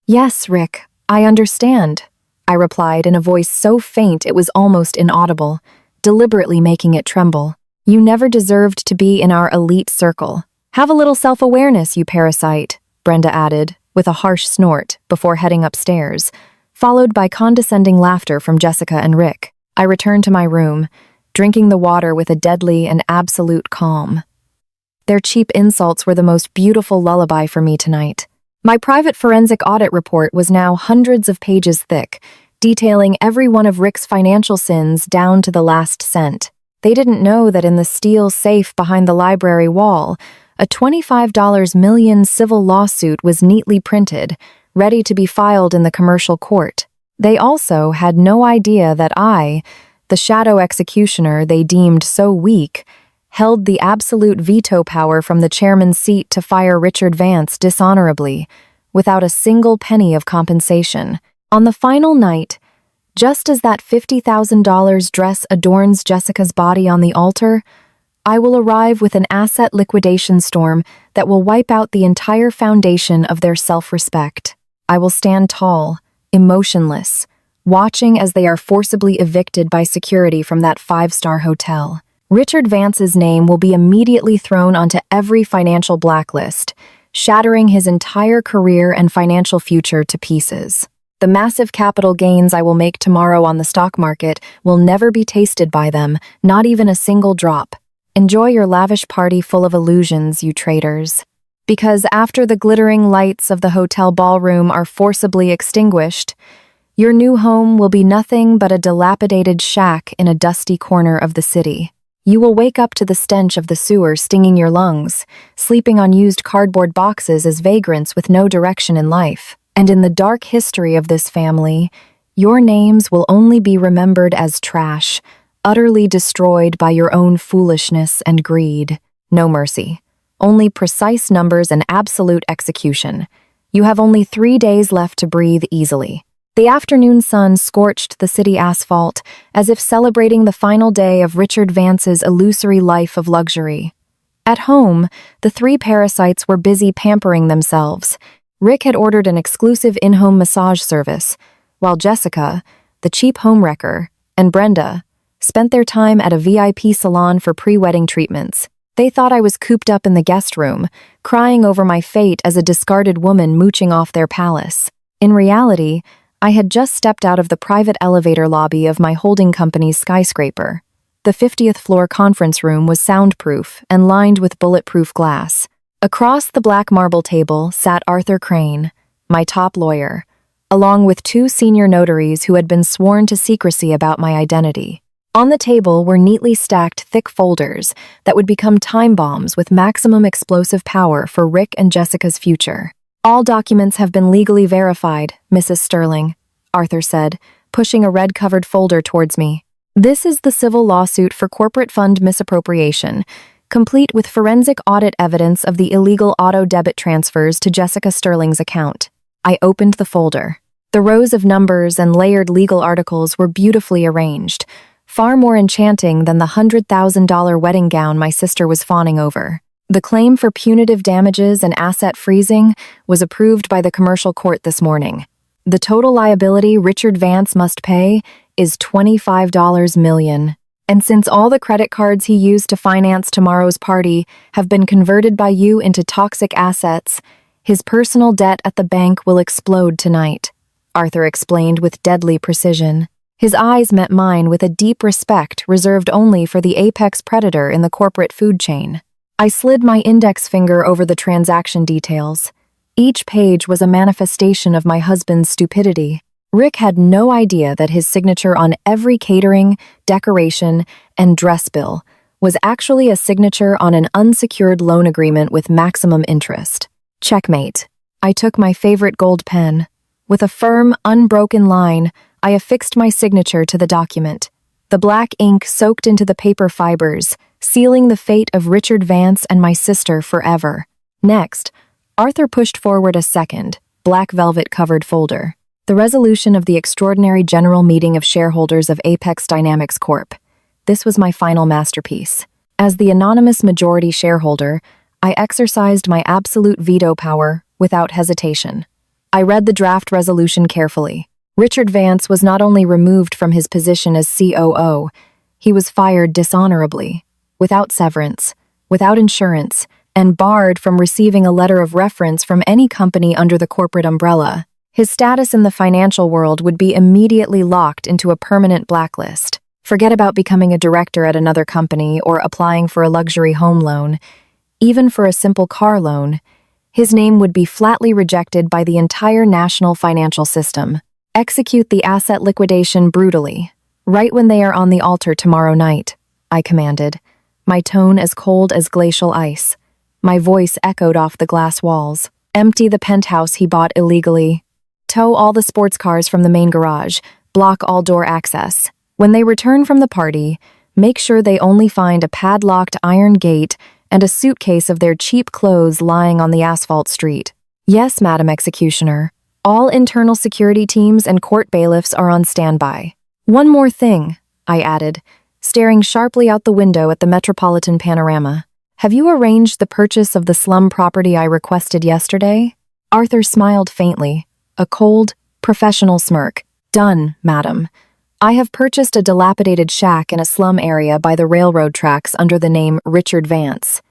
Yes, Rick, I understand, I replied in a voice so faint it was almost inaudible, deliberately making it tremble. You never deserved to be in our elite circle. Have a little self-awareness, you parasite, Brenda added, with a harsh snort, before heading upstairs, followed by condescending laughter from Jessica and Rick. I returned to my room, drinking the water with a deadly and absolute calm. Their cheap insults were the most beautiful lullaby for me tonight. My private forensic audit report was now hundreds of pages thick, detailing every one of Rick's financial sins down to the last cent. They didn't know that in the steel safe behind the library wall, a $25 million civil lawsuit was neatly printed, ready to be filed in the commercial court. They also had no idea that I, the shadow executioner they deemed so weak, held the absolute veto power from the chairman's seat to fire Richard Vance dishonorably, without a single penny of compensation. On the final night, just as that $50,000 dress adorns Jessica's body on the altar, I will arrive with an asset liquidation storm that will wipe out the entire foundation of their self-respect. I will stand tall, emotionless, watching as they are forcibly evicted by security from that 5-star hotel. Richard Vance's name will be immediately thrown onto every financial blacklist, shattering his entire career and financial future to pieces. The massive capital gains I will make tomorrow on the stock market will never be tasted by them, not even a single drop. Enjoy your lavish party full of illusions, you traitors. Because after the glittering lights of the hotel ballroom are forcibly extinguished, your new home will be nothing but a dilapidated shack in a dusty corner of the city. You will wake up to the stench of the sewer stinging your lungs, sleeping on used cardboard boxes as vagrants with no direction in life. And in the dark history of this family, your names will only be remembered as trash, utterly destroyed by your own foolishness and greed. No mercy. Only precise numbers and absolute execution. You have only 3 days left to breathe easily. The afternoon sun scorched the city asphalt, as if celebrating the final day of Richard Vance's illusory life of luxury. At home, the 3 parasites were busy pampering themselves. Rick had ordered an exclusive in-home massage service, while Jessica, the cheap homewrecker, and Brenda spent their time at a VIP salon for pre-wedding treatments. They thought I was cooped up in the guest room, crying over my fate as a discarded woman mooching off their palace. In reality, I had just stepped out of the private elevator lobby of my holding company's skyscraper. The 50th floor conference room was soundproof and lined with bulletproof glass. Across the black marble table sat Arthur Crane, my top lawyer, along with 2 senior notaries who had been sworn to secrecy about my identity. On the table were neatly stacked thick folders that would become time bombs with maximum explosive power for Rick and Jessica's future. All documents have been legally verified, Mrs. Sterling, Arthur said, pushing a red-covered folder towards me. This is the civil lawsuit for corporate fund misappropriation, complete with forensic audit evidence of the illegal auto-debit transfers to Jessica Sterling's account. I opened the folder. The rows of numbers and layered legal articles were beautifully arranged, far more enchanting than the $100,000 wedding gown my sister was fawning over. The claim for punitive damages and asset freezing was approved by the commercial court this morning. The total liability Richard Vance must pay is $25 million. And since all the credit cards he used to finance tomorrow's party have been converted by you into toxic assets, his personal debt at the bank will explode tonight, Arthur explained with deadly precision. His eyes met mine with a deep respect reserved only for the apex predator in the corporate food chain. I slid my index finger over the transaction details. Each page was a manifestation of my husband's stupidity. Rick had no idea that his signature on every catering, decoration, and dress bill was actually a signature on an unsecured loan agreement with maximum interest. Checkmate. I took my favorite gold pen. With a firm, unbroken line, I affixed my signature to the document. The black ink soaked into the paper fibers, sealing the fate of Richard Vance and my sister forever. Next, Arthur pushed forward a second, black velvet-covered folder. The resolution of the extraordinary general meeting of shareholders of Apex Dynamics Corp. This was my final masterpiece. As the anonymous majority shareholder, I exercised my absolute veto power without hesitation. I read the draft resolution carefully. Richard Vance was not only removed from his position as COO, he was fired dishonorably, without severance, without insurance, and barred from receiving a letter of reference from any company under the corporate umbrella. His status in the financial world would be immediately locked into a permanent blacklist. Forget about becoming a director at another company or applying for a luxury home loan. Even for a simple car loan, his name would be flatly rejected by the entire national financial system. Execute the asset liquidation brutally, right when they are on the altar tomorrow night, I commanded, my tone as cold as glacial ice. My voice echoed off the glass walls. Empty the penthouse he bought illegally. Tow all the sports cars from the main garage. Block all door access. When they return from the party, make sure they only find a padlocked iron gate and a suitcase of their cheap clothes lying on the asphalt street. Yes, Madam Executioner. All internal security teams and court bailiffs are on standby. One more thing, I added, staring sharply out the window at the metropolitan panorama. Have you arranged the purchase of the slum property I requested yesterday? Arthur smiled faintly, a cold, professional smirk. Done, madam. I have purchased a dilapidated shack in a slum area by the railroad tracks under the name Richard Vance.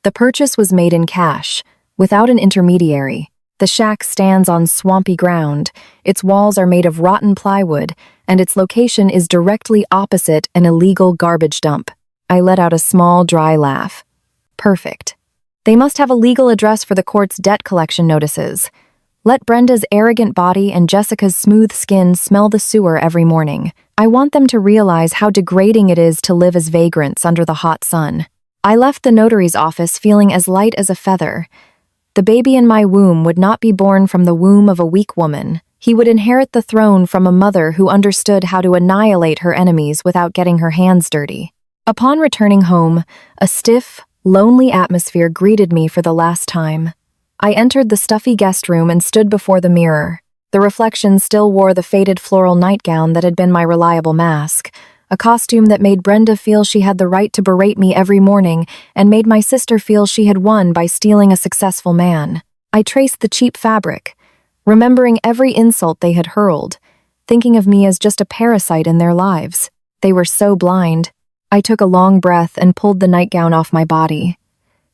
The purchase was made in cash, without an intermediary. The shack stands on swampy ground, its walls are made of rotten plywood, and its location is directly opposite an illegal garbage dump. I let out a small, dry laugh. Perfect. They must have a legal address for the court's debt collection notices. Let Brenda's arrogant body and Jessica's smooth skin smell the sewer every morning. I want them to realize how degrading it is to live as vagrants under the hot sun. I left the notary's office feeling as light as a feather. The baby in my womb would not be born from the womb of a weak woman. He would inherit the throne from a mother who understood how to annihilate her enemies without getting her hands dirty. Upon returning home, a stiff, lonely atmosphere greeted me for the last time. I entered the stuffy guest room and stood before the mirror. The reflection still wore the faded floral nightgown that had been my reliable mask, a costume that made Brenda feel she had the right to berate me every morning and made my sister feel she had won by stealing a successful man. I traced the cheap fabric, remembering every insult they had hurled, thinking of me as just a parasite in their lives. They were so blind. I took a long breath and pulled the nightgown off my body.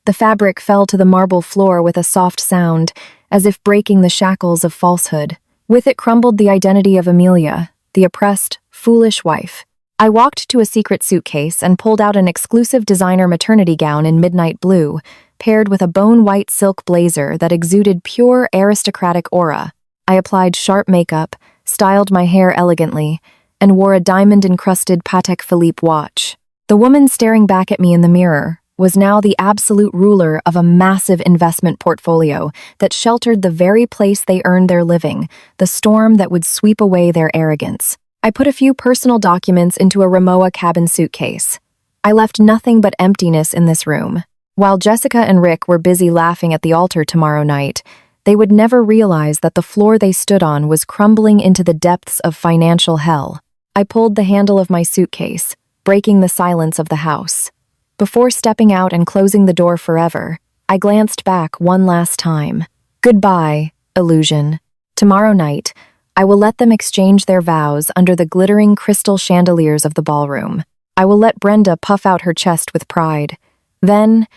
The fabric fell to the marble floor with a soft sound, as if breaking the shackles of falsehood. With it crumbled the identity of Amelia, the oppressed, foolish wife. I walked to a secret suitcase and pulled out an exclusive designer maternity gown in midnight blue, paired with a bone-white silk blazer that exuded pure aristocratic aura. I applied sharp makeup, styled my hair elegantly, and wore a diamond-encrusted Patek Philippe watch. The woman staring back at me in the mirror was now the absolute ruler of a massive investment portfolio that sheltered the very place they earned their living, the storm that would sweep away their arrogance. I put a few personal documents into a Rimowa cabin suitcase. I left nothing but emptiness in this room. While Jessica and Rick were busy laughing at the altar tomorrow night, they would never realize that the floor they stood on was crumbling into the depths of financial hell. I pulled the handle of my suitcase, breaking the silence of the house. Before stepping out and closing the door forever, I glanced back one last time. Goodbye, illusion. Tomorrow night, I will let them exchange their vows under the glittering crystal chandeliers of the ballroom. I will let Brenda puff out her chest with pride. Then,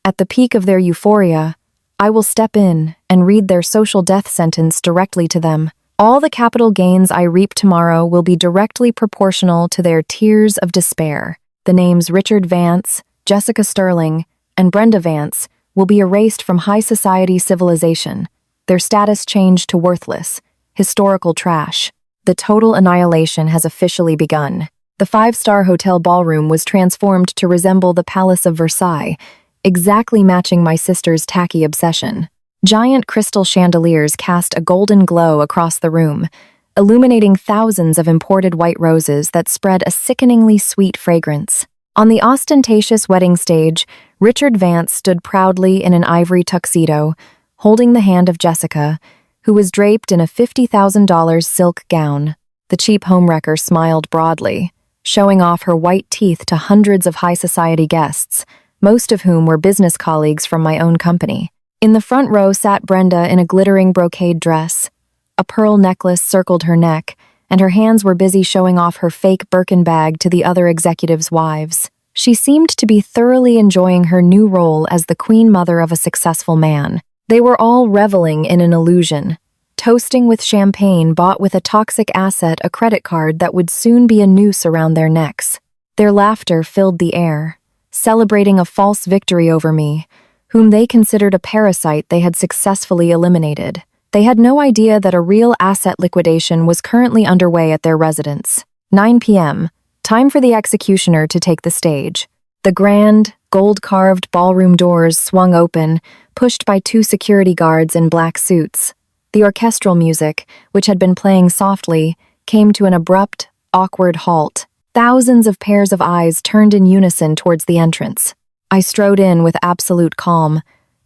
at the peak of their euphoria, I will step in and read their social death sentence directly to them. All the capital gains I reap tomorrow will be directly proportional to their tears of despair. The names Richard Vance, Jessica Sterling, and Brenda Vance will be erased from high society civilization, their status changed to worthless, historical trash. The total annihilation has officially begun. The five-star hotel ballroom was transformed to resemble the Palace of Versailles, exactly matching my sister's tacky obsession. Giant crystal chandeliers cast a golden glow across the room, illuminating thousands of imported white roses that spread a sickeningly sweet fragrance. On the ostentatious wedding stage, Richard Vance stood proudly in an ivory tuxedo, holding the hand of Jessica, who was draped in a $50,000 silk gown. The cheap homewrecker smiled broadly, showing off her white teeth to hundreds of high society guests, most of whom were business colleagues from my own company. In the front row sat Brenda in a glittering brocade dress. A pearl necklace circled her neck, and her hands were busy showing off her fake Birkin bag to the other executives' wives. She seemed to be thoroughly enjoying her new role as the queen mother of a successful man. They were all reveling in an illusion, toasting with champagne bought with a toxic asset, a credit card that would soon be a noose around their necks. Their laughter filled the air, celebrating a false victory over me, whom they considered a parasite they had successfully eliminated. They had no idea that a real asset liquidation was currently underway at their residence. 9 p.m., time for the executioner to take the stage. The grand, gold-carved ballroom doors swung open, pushed by two security guards in black suits. The orchestral music, which had been playing softly, came to an abrupt, awkward halt. Thousands of pairs of eyes turned in unison towards the entrance. I strode in with absolute calm,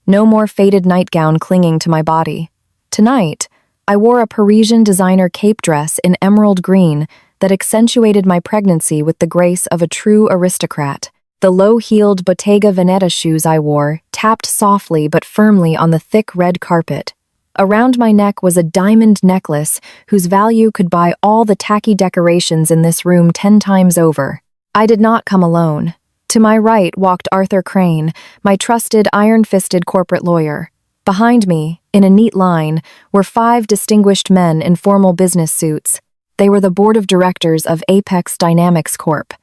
no more faded nightgown clinging to my body. Tonight, I wore a Parisian designer cape dress in emerald green that accentuated my pregnancy with the grace of a true aristocrat. The low-heeled Bottega Veneta shoes I wore tapped softly but firmly on the thick red carpet. Around my neck was a diamond necklace whose value could buy all the tacky decorations in this room 10 times over. I did not come alone. To my right walked Arthur Crane, my trusted iron-fisted corporate lawyer. Behind me, in a neat line, were 5 distinguished men in formal business suits. They were the board of directors of Apex Dynamics Corp.,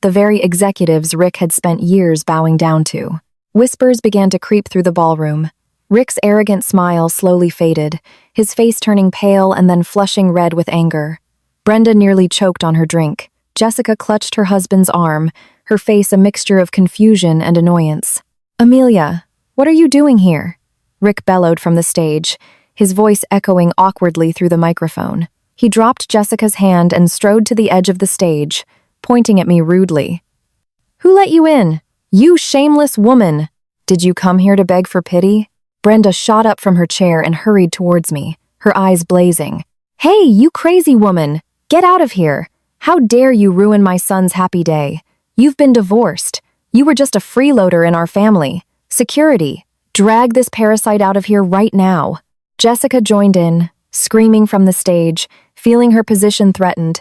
the very executives Rick had spent years bowing down to. Whispers began to creep through the ballroom. Rick's arrogant smile slowly faded, his face turning pale and then flushing red with anger. Brenda nearly choked on her drink. Jessica clutched her husband's arm, her face a mixture of confusion and annoyance. "Amelia, what are you doing here?" Rick bellowed from the stage, his voice echoing awkwardly through the microphone. He dropped Jessica's hand and strode to the edge of the stage, pointing at me rudely. "Who let you in? You shameless woman! Did you come here to beg for pity?" Brenda shot up from her chair and hurried towards me, her eyes blazing. "Hey, you crazy woman! Get out of here! How dare you ruin my son's happy day? You've been divorced. You were just a freeloader in our family. Security, drag this parasite out of here right now." Jessica joined in, screaming from the stage, feeling her position threatened.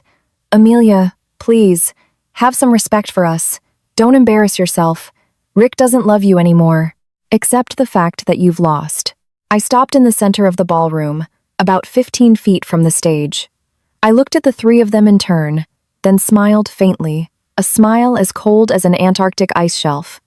"Amelia, please, have some respect for us. Don't embarrass yourself. Rick doesn't love you anymore. Accept the fact that you've lost." I stopped in the center of the ballroom, about 15 feet from the stage. I looked at the 3 of them in turn, then smiled faintly, a smile as cold as an Antarctic ice shelf.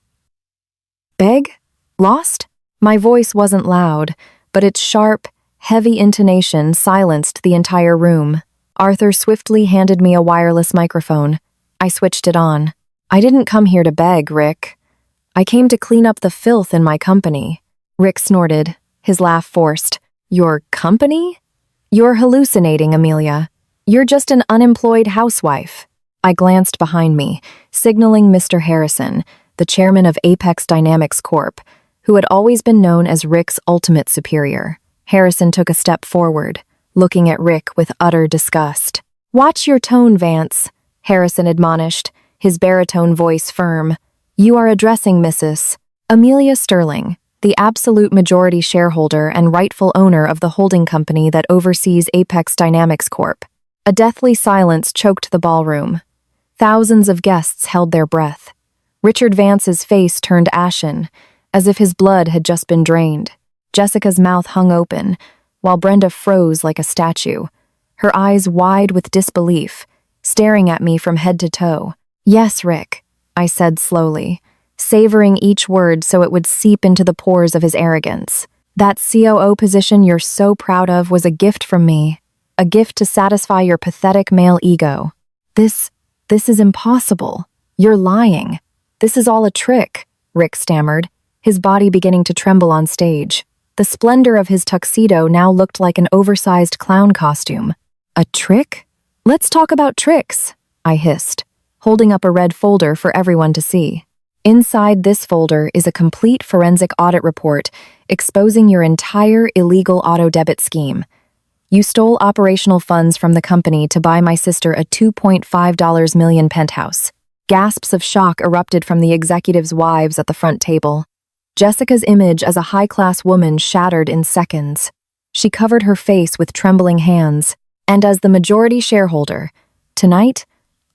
"Beg? Lost?" My voice wasn't loud, but its sharp, heavy intonation silenced the entire room. Arthur swiftly handed me a wireless microphone. I switched it on. "I didn't come here to beg, Rick. I came to clean up the filth in my company." Rick snorted, his laugh forced. "Your company? You're hallucinating, Amelia. You're just an unemployed housewife." I glanced behind me, signaling Mr. Harrison, the chairman of Apex Dynamics Corp., who had always been known as Rick's ultimate superior. Harrison took a step forward, looking at Rick with utter disgust. "Watch your tone, Vance," Harrison admonished, his baritone voice firm. "You are addressing Mrs. Amelia Sterling, the absolute majority shareholder and rightful owner of the holding company that oversees Apex Dynamics Corp." A deathly silence choked the ballroom. Thousands of guests held their breath. Richard Vance's face turned ashen, as if his blood had just been drained. Jessica's mouth hung open, while Brenda froze like a statue, her eyes wide with disbelief, staring at me from head to toe. "Yes, Rick," I said slowly, savoring each word so it would seep into the pores of his arrogance. "That COO position you're so proud of was a gift from me, a gift to satisfy your pathetic male ego. This is impossible. You're lying. This is all a trick," Rick stammered, his body beginning to tremble on stage. The splendor of his tuxedo now looked like an oversized clown costume. "A trick? Let's talk about tricks," I hissed, holding up a red folder for everyone to see. Inside this folder is a complete forensic audit report exposing your entire illegal auto-debit scheme. You stole operational funds from the company to buy my sister a $2.5 million penthouse. Gasps of shock erupted from the executives' wives at the front table. Jessica's image as a high-class woman shattered in seconds. She covered her face with trembling hands, and as the majority shareholder, tonight,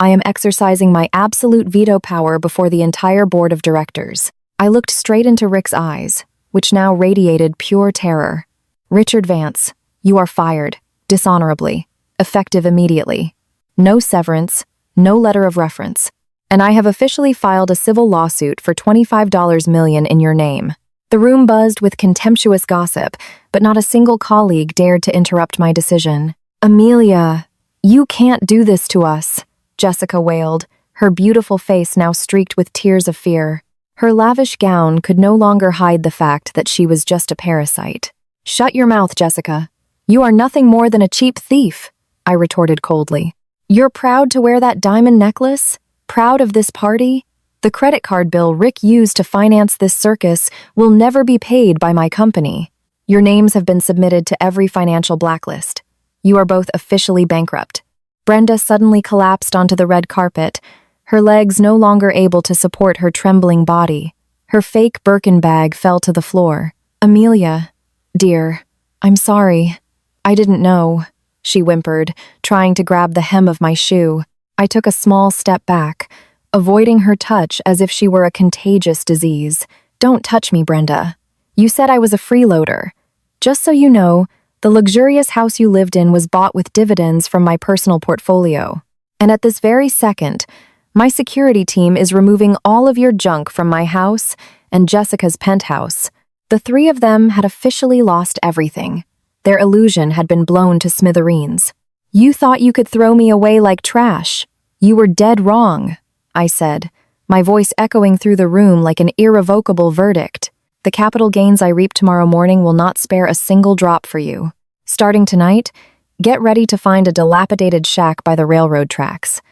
I am exercising my absolute veto power before the entire board of directors. I looked straight into Rick's eyes, which now radiated pure terror. "Richard Vance, you are fired, dishonorably, effective immediately. No severance, no letter of reference. And I have officially filed a civil lawsuit for $25 million in your name." The room buzzed with contemptuous gossip, but not a single colleague dared to interrupt my decision. "Amelia, you can't do this to us," Jessica wailed, her beautiful face now streaked with tears of fear. Her lavish gown could no longer hide the fact that she was just a parasite. "Shut your mouth, Jessica. You are nothing more than a cheap thief," I retorted coldly. "You're proud to wear that diamond necklace? Proud of this party? The credit card bill Rick used to finance this circus will never be paid by my company. Your names have been submitted to every financial blacklist. You are both officially bankrupt." Brenda suddenly collapsed onto the red carpet, her legs no longer able to support her trembling body. Her fake Birkin bag fell to the floor. "Amelia, dear, I'm sorry. I didn't know," she whimpered, trying to grab the hem of my shoe. I took a small step back, avoiding her touch as if she were a contagious disease. "Don't touch me, Brenda. You said I was a freeloader. Just so you know, the luxurious house you lived in was bought with dividends from my personal portfolio. And at this very second, my security team is removing all of your junk from my house and Jessica's penthouse." The three of them had officially lost everything. Their illusion had been blown to smithereens. "You thought you could throw me away like trash. You were dead wrong," I said, my voice echoing through the room like an irrevocable verdict. "The capital gains I reap tomorrow morning will not spare a single drop for you. Starting tonight, get ready to find a dilapidated shack by the railroad tracks.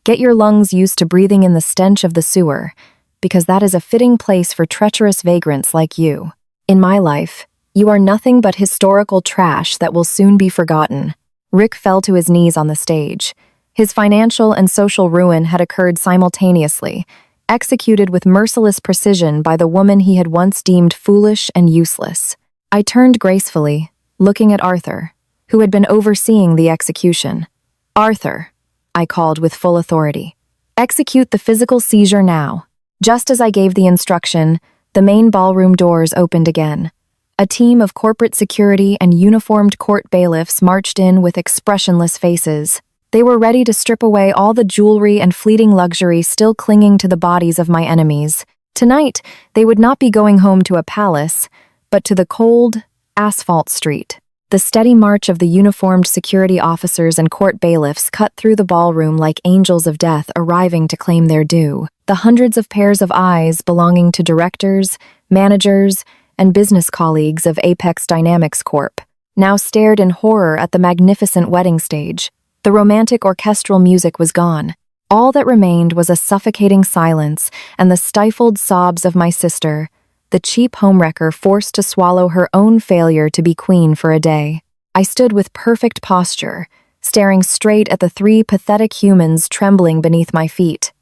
Get your lungs used to breathing in the stench of the sewer, because that is a fitting place for treacherous vagrants like you. In my life, you are nothing but historical trash that will soon be forgotten." Rick fell to his knees on the stage. His financial and social ruin had occurred simultaneously, executed with merciless precision by the woman he had once deemed foolish and useless. I turned gracefully, looking at Arthur, who had been overseeing the execution. "Arthur," I called with full authority, "execute the physical seizure now." Just as I gave the instruction, the main ballroom doors opened again. A team of corporate security and uniformed court bailiffs marched in with expressionless faces. They were ready to strip away all the jewelry and fleeting luxury still clinging to the bodies of my enemies. Tonight, they would not be going home to a palace, but to the cold, asphalt street. The steady march of the uniformed security officers and court bailiffs cut through the ballroom like angels of death arriving to claim their due. The hundreds of pairs of eyes belonging to directors, managers, and business colleagues of Apex Dynamics Corp. now stared in horror at the magnificent wedding stage. The romantic orchestral music was gone. All that remained was a suffocating silence and the stifled sobs of my sister, the cheap homewrecker forced to swallow her own failure to be queen for a day. I stood with perfect posture, staring straight at the three pathetic humans trembling beneath my feet.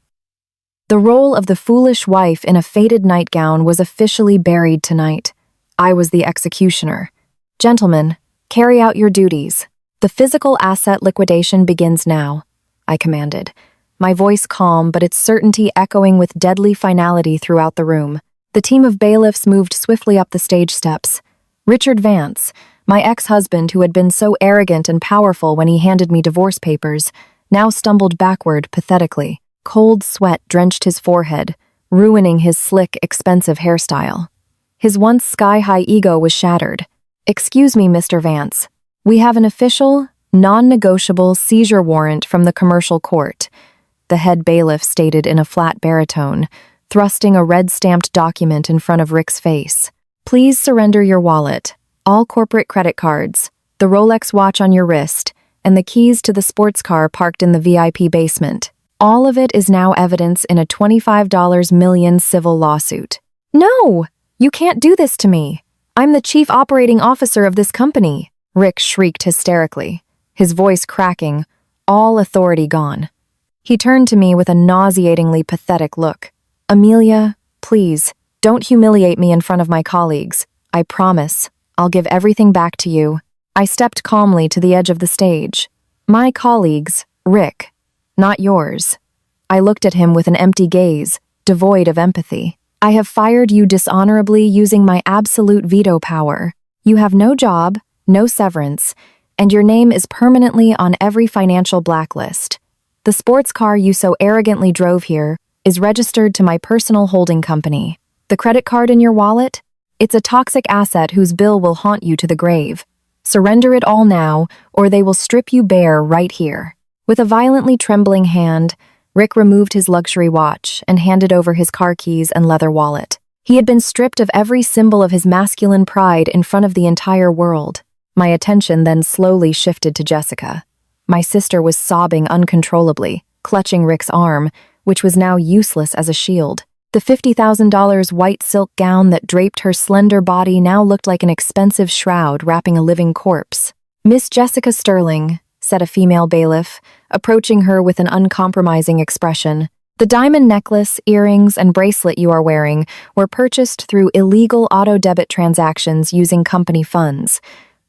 The role of the foolish wife in a faded nightgown was officially buried tonight. I was the executioner. Gentlemen, carry out your duties. The physical asset liquidation begins now, I commanded, my voice calm but its certainty echoing with deadly finality throughout the room. The team of bailiffs moved swiftly up the stage steps. Richard Vance, my ex-husband who had been so arrogant and powerful when he handed me divorce papers, now stumbled backward pathetically. Cold sweat drenched his forehead, ruining his slick, expensive hairstyle. His once sky-high ego was shattered. "Excuse me, Mr. Vance. We have an official, non-negotiable seizure warrant from the commercial court," the head bailiff stated in a flat baritone, thrusting a red-stamped document in front of Rick's face. "Please surrender your wallet, all corporate credit cards, the Rolex watch on your wrist, and the keys to the sports car parked in the VIP basement. All of it is now evidence in a $25 million civil lawsuit." "No! You can't do this to me. I'm the chief operating officer of this company," Rick shrieked hysterically, his voice cracking, all authority gone. He turned to me with a nauseatingly pathetic look. "Amelia, please, don't humiliate me in front of my colleagues. I promise, I'll give everything back to you." I stepped calmly to the edge of the stage. "My colleagues, Rick, not yours." I looked at him with an empty gaze, devoid of empathy. "I have fired you dishonorably using my absolute veto power. You have no job, no severance, and your name is permanently on every financial blacklist. The sports car you so arrogantly drove here is registered to my personal holding company. The credit card in your wallet? It's a toxic asset whose bill will haunt you to the grave. Surrender it all now, or they will strip you bare right here." With a violently trembling hand, Rick removed his luxury watch and handed over his car keys and leather wallet. He had been stripped of every symbol of his masculine pride in front of the entire world. My attention then slowly shifted to Jessica. My sister was sobbing uncontrollably, clutching Rick's arm, which was now useless as a shield. The $50,000 white silk gown that draped her slender body now looked like an expensive shroud wrapping a living corpse. "Miss Jessica Sterling," said a female bailiff, approaching her with an uncompromising expression. "The diamond necklace, earrings, and bracelet you are wearing were purchased through illegal auto-debit transactions using company funds.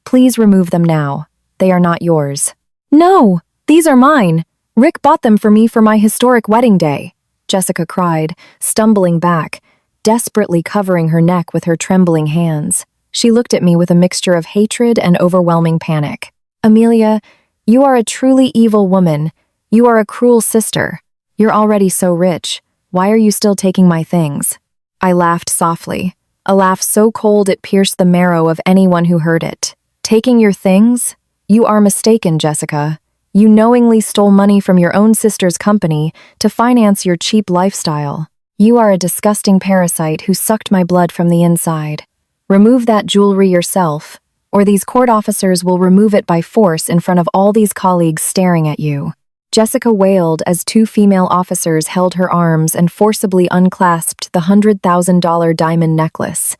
Please remove them now. They are not yours." "No, these are mine. Rick bought them for me for my historic wedding day," Jessica cried, stumbling back, desperately covering her neck with her trembling hands. She looked at me with a mixture of hatred and overwhelming panic. "Amelia, you are a truly evil woman. You are a cruel sister. You're already so rich. Why are you still taking my things?" I laughed softly, a laugh so cold it pierced the marrow of anyone who heard it. "Taking your things? You are mistaken, Jessica. You knowingly stole money from your own sister's company to finance your cheap lifestyle. You are a disgusting parasite who sucked my blood from the inside. Remove that jewelry yourself, or these court officers will remove it by force in front of all these colleagues staring at you." Jessica wailed as two female officers held her arms and forcibly unclasped the $100,000 diamond necklace.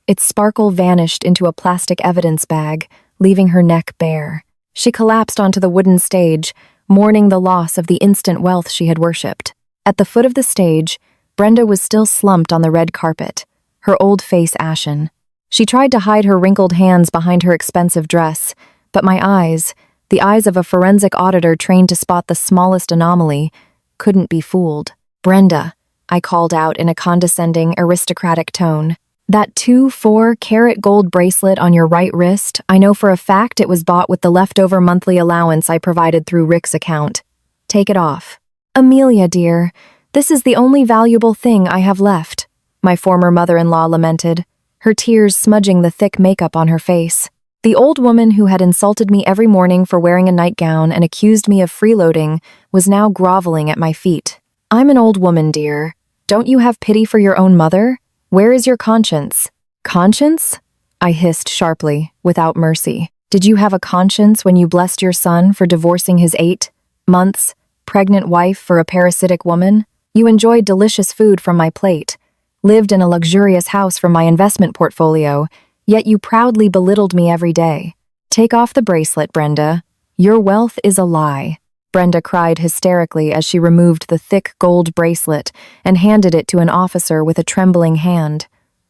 Its sparkle vanished into a plastic evidence bag, leaving her neck bare. She collapsed onto the wooden stage, mourning the loss of the instant wealth she had worshipped. At the foot of the stage, Brenda was still slumped on the red carpet, her old face ashen. She tried to hide her wrinkled hands behind her expensive dress, but my eyes, the eyes of a forensic auditor trained to spot the smallest anomaly, couldn't be fooled. "Brenda," I called out in a condescending, aristocratic tone. "That 2-4-carat gold bracelet on your right wrist, I know for a fact it was bought with the leftover monthly allowance I provided through Rick's account. Take it off." "Amelia, dear, this is the only valuable thing I have left," my former mother-in-law lamented, her tears smudging the thick makeup on her face. The old woman who had insulted me every morning for wearing a nightgown and accused me of freeloading was now groveling at my feet. "I'm an old woman, dear. Don't you have pity for your own mother? Where is your conscience?" "Conscience?" I hissed sharply, without mercy. "Did you have a conscience when you blessed your son for divorcing his 8 months pregnant wife for a parasitic woman? You enjoyed delicious food from my plate, lived in a luxurious house from my investment portfolio, yet you proudly belittled me every day. Take off the bracelet, Brenda. Your wealth is a lie." Brenda cried hysterically as she removed the thick gold bracelet and handed it to an officer with a trembling hand.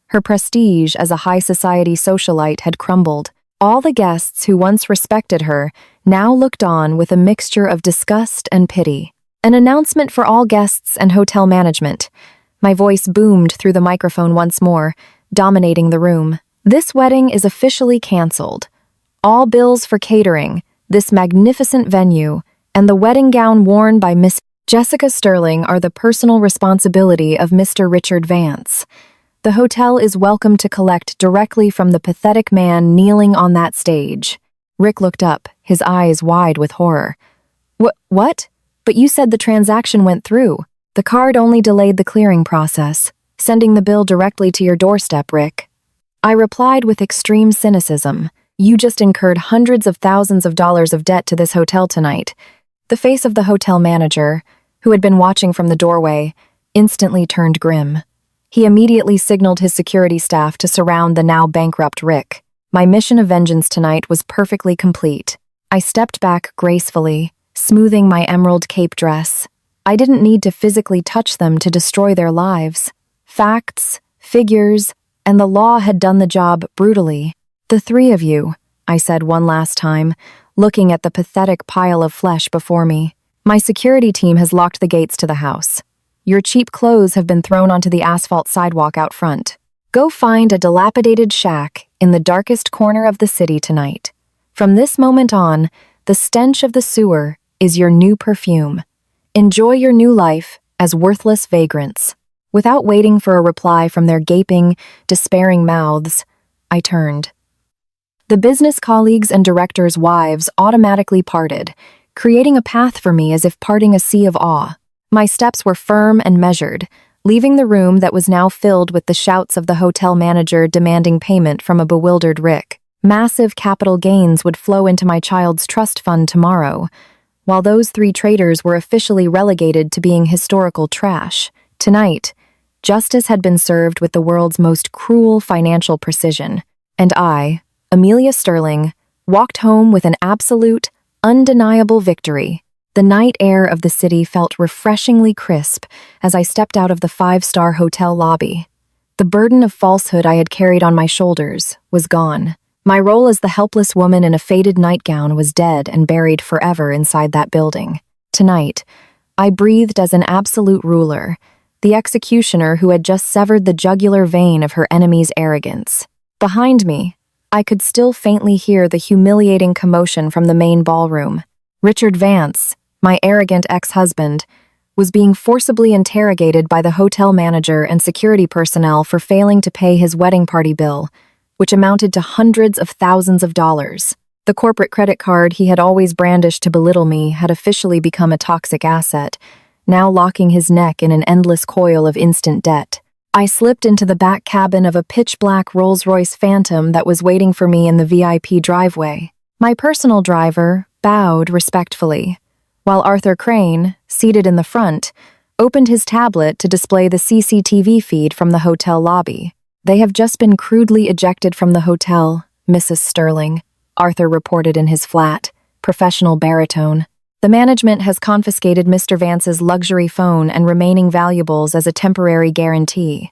Her prestige as a high society socialite had crumbled. All the guests who once respected her now looked on with a mixture of disgust and pity. An announcement for all guests and hotel management. My voice boomed through the microphone once more, dominating the room. This wedding is officially canceled. All bills for catering, this magnificent venue, and the wedding gown worn by Miss Jessica Sterling are the personal responsibility of Mr. Richard Vance. The hotel is welcome to collect directly from the pathetic man kneeling on that stage. Rick looked up, his eyes wide with horror. What? But you said the transaction went through. The card only delayed the clearing process, sending the bill directly to your doorstep, Rick. I replied with extreme cynicism. You just incurred hundreds of thousands of dollars of debt to this hotel tonight. The face of the hotel manager, who had been watching from the doorway, instantly turned grim. He immediately signaled his security staff to surround the now bankrupt Rick. My mission of vengeance tonight was perfectly complete. I stepped back gracefully, smoothing my emerald cape dress. I didn't need to physically touch them to destroy their lives. Facts, figures, and the law had done the job brutally. The three of you, I said one last time, looking at the pathetic pile of flesh before me. My security team has locked the gates to the house. Your cheap clothes have been thrown onto the asphalt sidewalk out front. Go find a dilapidated shack in the darkest corner of the city tonight. From this moment on, the stench of the sewer is your new perfume. Enjoy your new life as worthless vagrants. Without waiting for a reply from their gaping, despairing mouths, I turned. The business colleagues and directors' wives automatically parted, creating a path for me as if parting a sea of awe. My steps were firm and measured, leaving the room that was now filled with the shouts of the hotel manager demanding payment from a bewildered Rick. Massive capital gains would flow into my child's trust fund tomorrow, while those three traitors were officially relegated to being historical trash. Tonight, justice had been served with the world's most cruel financial precision, and I, Amelia Sterling, walked home with an absolute, undeniable victory. The night air of the city felt refreshingly crisp as I stepped out of the five-star hotel lobby. The burden of falsehood I had carried on my shoulders was gone. My role as the helpless woman in a faded nightgown was dead and buried forever inside that building. Tonight, I breathed as an absolute ruler, the executioner who had just severed the jugular vein of her enemy's arrogance. Behind me, I could still faintly hear the humiliating commotion from the main ballroom. Richard Vance, my arrogant ex-husband, was being forcibly interrogated by the hotel manager and security personnel for failing to pay his wedding party bill, which amounted to hundreds of thousands of dollars. The corporate credit card he had always brandished to belittle me had officially become a toxic asset, now locking his neck in an endless coil of instant debt. I slipped into the back cabin of a pitch-black Rolls-Royce Phantom that was waiting for me in the VIP driveway. My personal driver bowed respectfully, while Arthur Crane, seated in the front, opened his tablet to display the CCTV feed from the hotel lobby. They have just been crudely ejected from the hotel, Mrs. Sterling, Arthur reported in his flat, professional baritone. The management has confiscated Mr. Vance's luxury phone and remaining valuables as a temporary guarantee.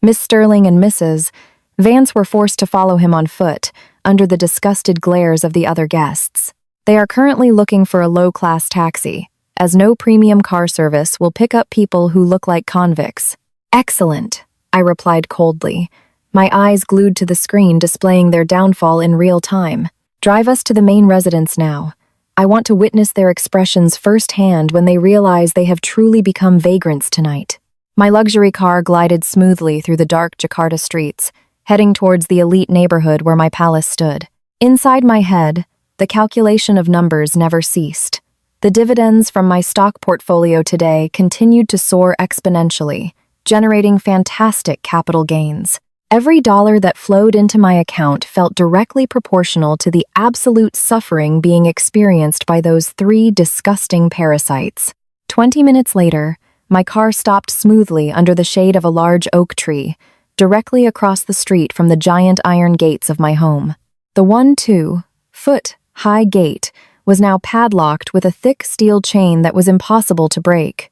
Miss Sterling and Mrs. Vance were forced to follow him on foot, under the disgusted glares of the other guests. They are currently looking for a low-class taxi, as no premium car service will pick up people who look like convicts. Excellent, I replied coldly, my eyes glued to the screen displaying their downfall in real time. Drive us to the main residence now. I want to witness their expressions firsthand when they realize they have truly become vagrants tonight. My luxury car glided smoothly through the dark Jakarta streets, heading towards the elite neighborhood where my palace stood. Inside my head, the calculation of numbers never ceased. The dividends from my stock portfolio today continued to soar exponentially, generating fantastic capital gains. Every dollar that flowed into my account felt directly proportional to the absolute suffering being experienced by those three disgusting parasites. 20 minutes later, my car stopped smoothly under the shade of a large oak tree, directly across the street from the giant iron gates of my home. The 1-2-foot-high gate was now padlocked with a thick steel chain that was impossible to break.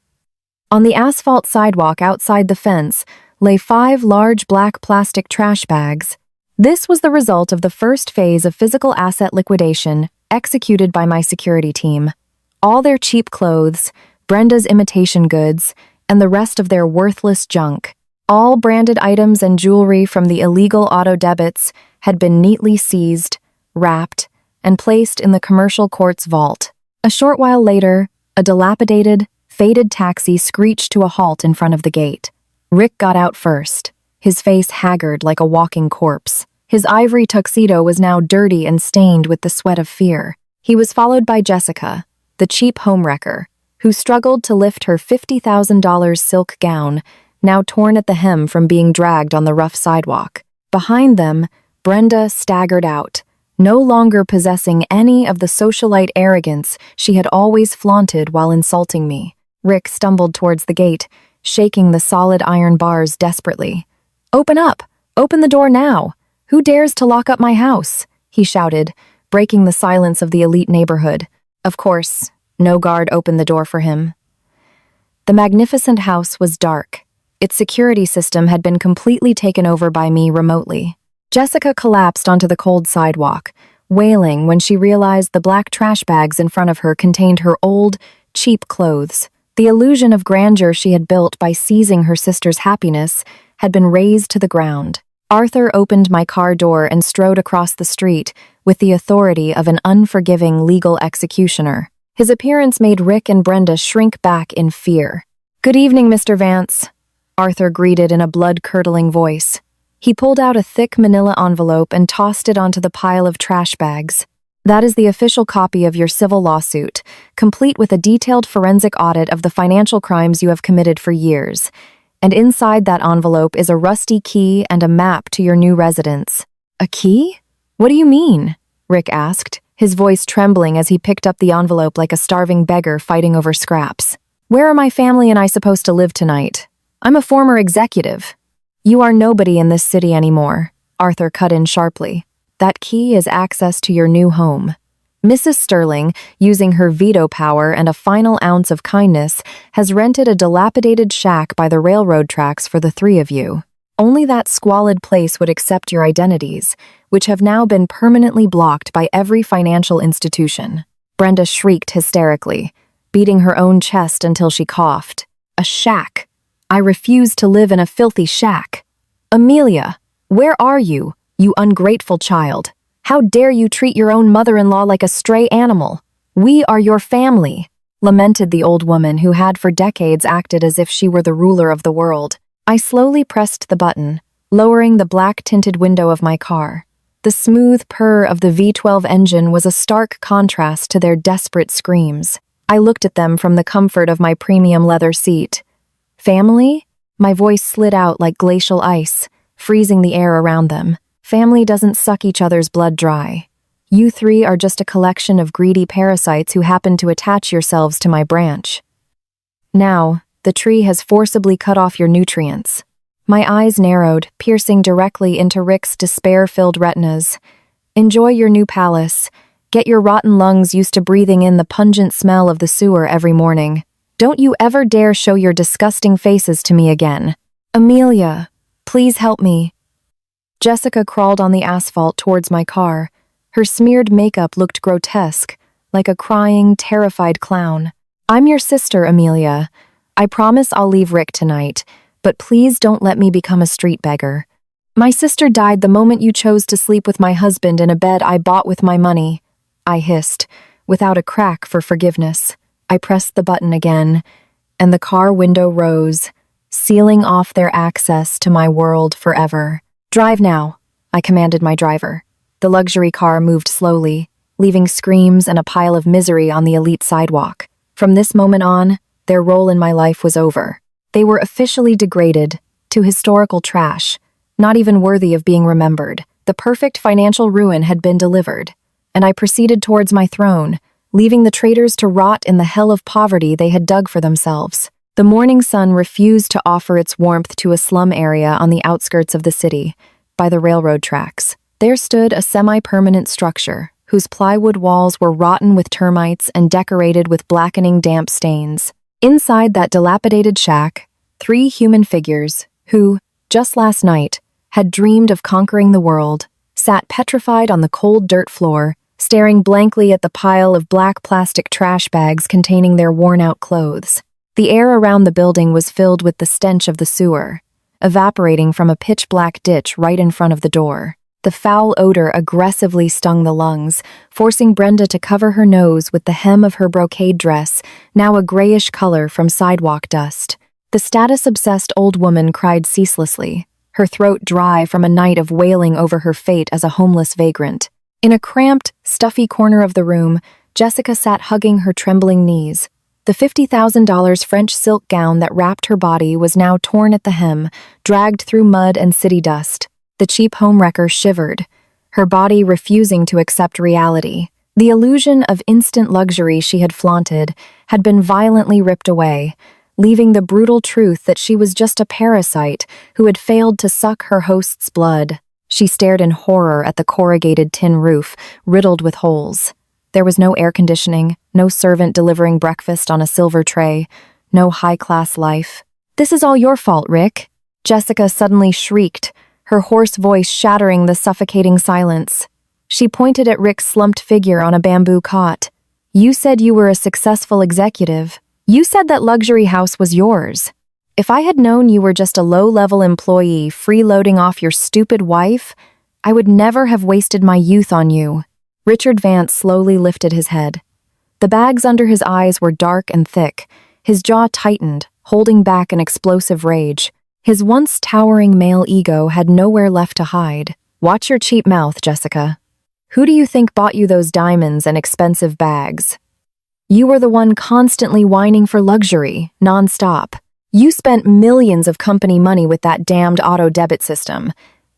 On the asphalt sidewalk outside the fence lay 5 large black plastic trash bags. This was the result of the first phase of physical asset liquidation executed by my security team. All their cheap clothes, Brenda's imitation goods, and the rest of their worthless junk. All branded items and jewelry from the illegal auto debits had been neatly seized, wrapped, and placed in the commercial court's vault. A short while later, a dilapidated, faded taxi screeched to a halt in front of the gate. Rick got out first, his face haggard like a walking corpse. His ivory tuxedo was now dirty and stained with the sweat of fear. He was followed by Jessica, the cheap homewrecker, who struggled to lift her $50,000 silk gown, now torn at the hem from being dragged on the rough sidewalk. Behind them, Brenda staggered out, no longer possessing any of the socialite arrogance she had always flaunted while insulting me. Rick stumbled towards the gate, shaking the solid iron bars desperately. "Open up! Open the door now! Who dares to lock up my house?" he shouted, breaking the silence of the elite neighborhood. Of course, no guard opened the door for him. The magnificent house was dark. Its security system had been completely taken over by me remotely. Jessica collapsed onto the cold sidewalk, wailing when she realized the black trash bags in front of her contained her old, cheap clothes. The illusion of grandeur she had built by seizing her sister's happiness had been razed to the ground. Arthur opened my car door and strode across the street with the authority of an unforgiving legal executioner. His appearance made Rick and Brenda shrink back in fear. "Good evening, Mr. Vance," Arthur greeted in a blood-curdling voice. He pulled out a thick manila envelope and tossed it onto the pile of trash bags. "That is the official copy of your civil lawsuit, complete with a detailed forensic audit of the financial crimes you have committed for years. And inside that envelope is a rusty key and a map to your new residence." "A key? What do you mean?" Rick asked, his voice trembling as he picked up the envelope like a starving beggar fighting over scraps. "Where are my family and I supposed to live tonight? I'm a former executive." "You are nobody in this city anymore," Arthur cut in sharply. "That key is access to your new home." Mrs. Sterling, using her veto power and a final ounce of kindness, has rented a dilapidated shack by the railroad tracks for the three of you. Only that squalid place would accept your identities, which have now been permanently blocked by every financial institution. Brenda shrieked hysterically, beating her own chest until she coughed. "A shack. I refuse to live in a filthy shack. Amelia, where are you, you ungrateful child? How dare you treat your own mother-in-law like a stray animal? We are your family," lamented the old woman who had for decades acted as if she were the ruler of the world. I slowly pressed the button, lowering the black-tinted window of my car. The smooth purr of the V12 engine was a stark contrast to their desperate screams. I looked at them from the comfort of my premium leather seat. "Family?" My voice slid out like glacial ice, freezing the air around them. "Family doesn't suck each other's blood dry. You three are just a collection of greedy parasites who happen to attach yourselves to my branch. Now, the tree has forcibly cut off your nutrients." My eyes narrowed, piercing directly into Rick's despair-filled retinas. "Enjoy your new palace. Get your rotten lungs used to breathing in the pungent smell of the sewer every morning. Don't you ever dare show your disgusting faces to me again. Amelia, please help me." Jessica crawled on the asphalt towards my car. Her smeared makeup looked grotesque, like a crying, terrified clown. "I'm your sister, Amelia. I promise I'll leave Rick tonight, but please don't let me become a street beggar. My sister died the moment you chose to sleep with my husband in a bed I bought with my money," I hissed, without a crack for forgiveness. I pressed the button again, and the car window rose, sealing off their access to my world forever. "Drive now," I commanded my driver. The luxury car moved slowly, leaving screams and a pile of misery on the elite sidewalk. From this moment on, their role in my life was over. They were officially degraded to historical trash, not even worthy of being remembered. The perfect financial ruin had been delivered, and I proceeded towards my throne, leaving the traitors to rot in the hell of poverty they had dug for themselves. The morning sun refused to offer its warmth to a slum area on the outskirts of the city, by the railroad tracks. There stood a semi-permanent structure, whose plywood walls were rotten with termites and decorated with blackening damp stains. Inside that dilapidated shack, 3 human figures, who, just last night, had dreamed of conquering the world, sat petrified on the cold dirt floor, staring blankly at the pile of black plastic trash bags containing their worn-out clothes. The air around the building was filled with the stench of the sewer, evaporating from a pitch-black ditch right in front of the door. The foul odor aggressively stung the lungs, forcing Brenda to cover her nose with the hem of her brocade dress, now a grayish color from sidewalk dust. The status-obsessed old woman cried ceaselessly, her throat dry from a night of wailing over her fate as a homeless vagrant. In a cramped, stuffy corner of the room, Jessica sat hugging her trembling knees. The $50,000 French silk gown that wrapped her body was now torn at the hem, dragged through mud and city dust. The cheap homewrecker shivered, her body refusing to accept reality. The illusion of instant luxury she had flaunted had been violently ripped away, leaving the brutal truth that she was just a parasite who had failed to suck her host's blood. She stared in horror at the corrugated tin roof, riddled with holes. There was no air conditioning, no servant delivering breakfast on a silver tray, no high-class life. "This is all your fault, Rick," Jessica suddenly shrieked, her hoarse voice shattering the suffocating silence. She pointed at Rick's slumped figure on a bamboo cot. "You said you were a successful executive. You said that luxury house was yours. If I had known you were just a low-level employee freeloading off your stupid wife, I would never have wasted my youth on you." Richard Vance slowly lifted his head. The bags under his eyes were dark and thick, his jaw tightened, holding back an explosive rage. His once towering male ego had nowhere left to hide. "Watch your cheap mouth, Jessica. Who do you think bought you those diamonds and expensive bags? You were the one constantly whining for luxury, nonstop. You spent millions of company money with that damned auto-debit system.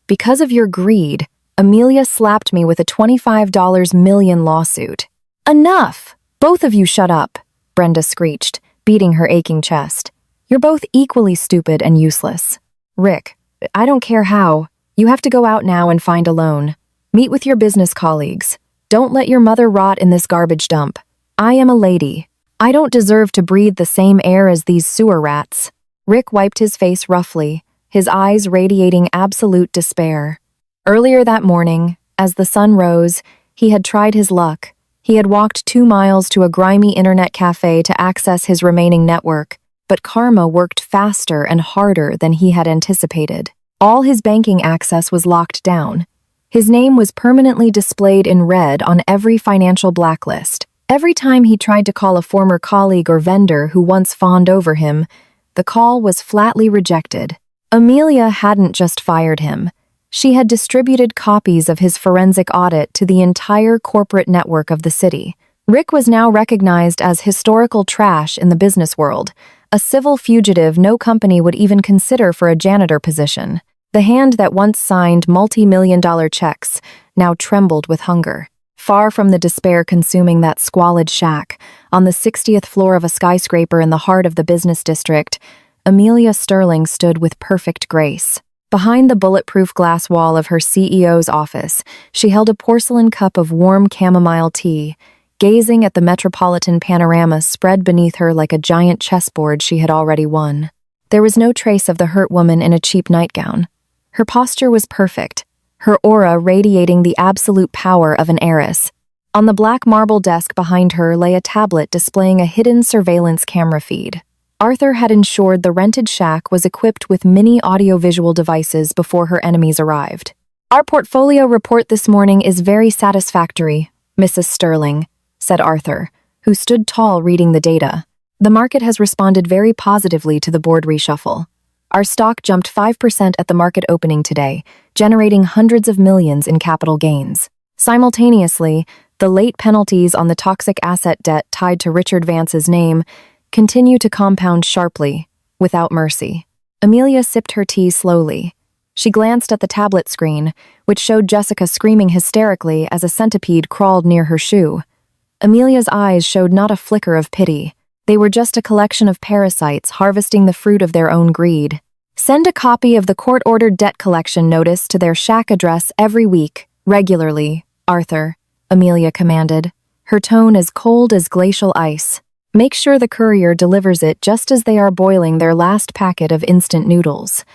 Because of your greed, Amelia slapped me with a $25 million lawsuit." "Enough! Both of you shut up," Brenda screeched, beating her aching chest. "You're both equally stupid and useless." "Rick, I don't care how. You have to go out now and find a loan. Meet with your business colleagues. Don't let your mother rot in this garbage dump. I am a lady. I don't deserve to breathe the same air as these sewer rats." Rick wiped his face roughly, his eyes radiating absolute despair. Earlier that morning, as the sun rose, he had tried his luck. He had walked 2 miles to a grimy internet cafe to access his remaining network, but karma worked faster and harder than he had anticipated. All his banking access was locked down. His name was permanently displayed in red on every financial blacklist. Every time he tried to call a former colleague or vendor who once fawned over him, the call was flatly rejected. Amelia hadn't just fired him. She had distributed copies of his forensic audit to the entire corporate network of the city. Rick was now recognized as historical trash in the business world, a civil fugitive no company would even consider for a janitor position. The hand that once signed multi-million-dollar checks now trembled with hunger. Far from the despair consuming that squalid shack, on the 60th floor of a skyscraper in the heart of the business district, Amelia Sterling stood with perfect grace. Behind the bulletproof glass wall of her CEO's office, she held a porcelain cup of warm chamomile tea, gazing at the metropolitan panorama spread beneath her like a giant chessboard she had already won. There was no trace of the hurt woman in a cheap nightgown. Her posture was perfect, her aura radiating the absolute power of an heiress. On the black marble desk behind her lay a tablet displaying a hidden surveillance camera feed. Arthur had ensured the rented shack was equipped with mini audiovisual devices before her enemies arrived. "Our portfolio report this morning is very satisfactory, Mrs. Sterling," said Arthur, who stood tall reading the data. "The market has responded very positively to the board reshuffle. Our stock jumped 5% at the market opening today, generating hundreds of millions in capital gains. Simultaneously, the late penalties on the toxic asset debt tied to Richard Vance's name continue to compound sharply, without mercy." Amelia sipped her tea slowly. She glanced at the tablet screen, which showed Jessica screaming hysterically as a centipede crawled near her shoe. Amelia's eyes showed not a flicker of pity. They were just a collection of parasites harvesting the fruit of their own greed. "Send a copy of the court-ordered debt collection notice to their shack address every week, regularly, Arthur," Amelia commanded, her tone as cold as glacial ice. "Make sure the courier delivers it just as they are boiling their last packet of instant noodles.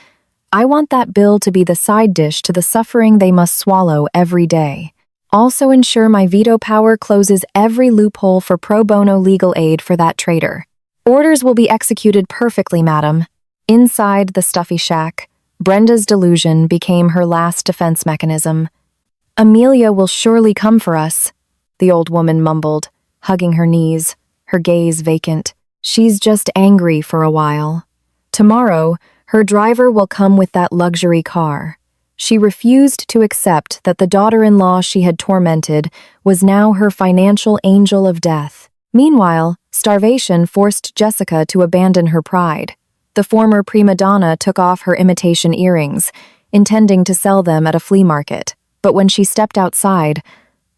I want that bill to be the side dish to the suffering they must swallow every day." Also ensure my veto power closes every loophole for pro bono legal aid for that traitor. Orders will be executed perfectly, madam. Inside the stuffy shack, Brenda's delusion became her last defense mechanism. Amelia will surely come for us, the old woman mumbled, hugging her knees, her gaze vacant. She's just angry for a while. Tomorrow, her driver will come with that luxury car. She refused to accept that the daughter-in-law she had tormented was now her financial angel of death. Meanwhile, starvation forced Jessica to abandon her pride. The former prima donna took off her imitation earrings, intending to sell them at a flea market. But when she stepped outside,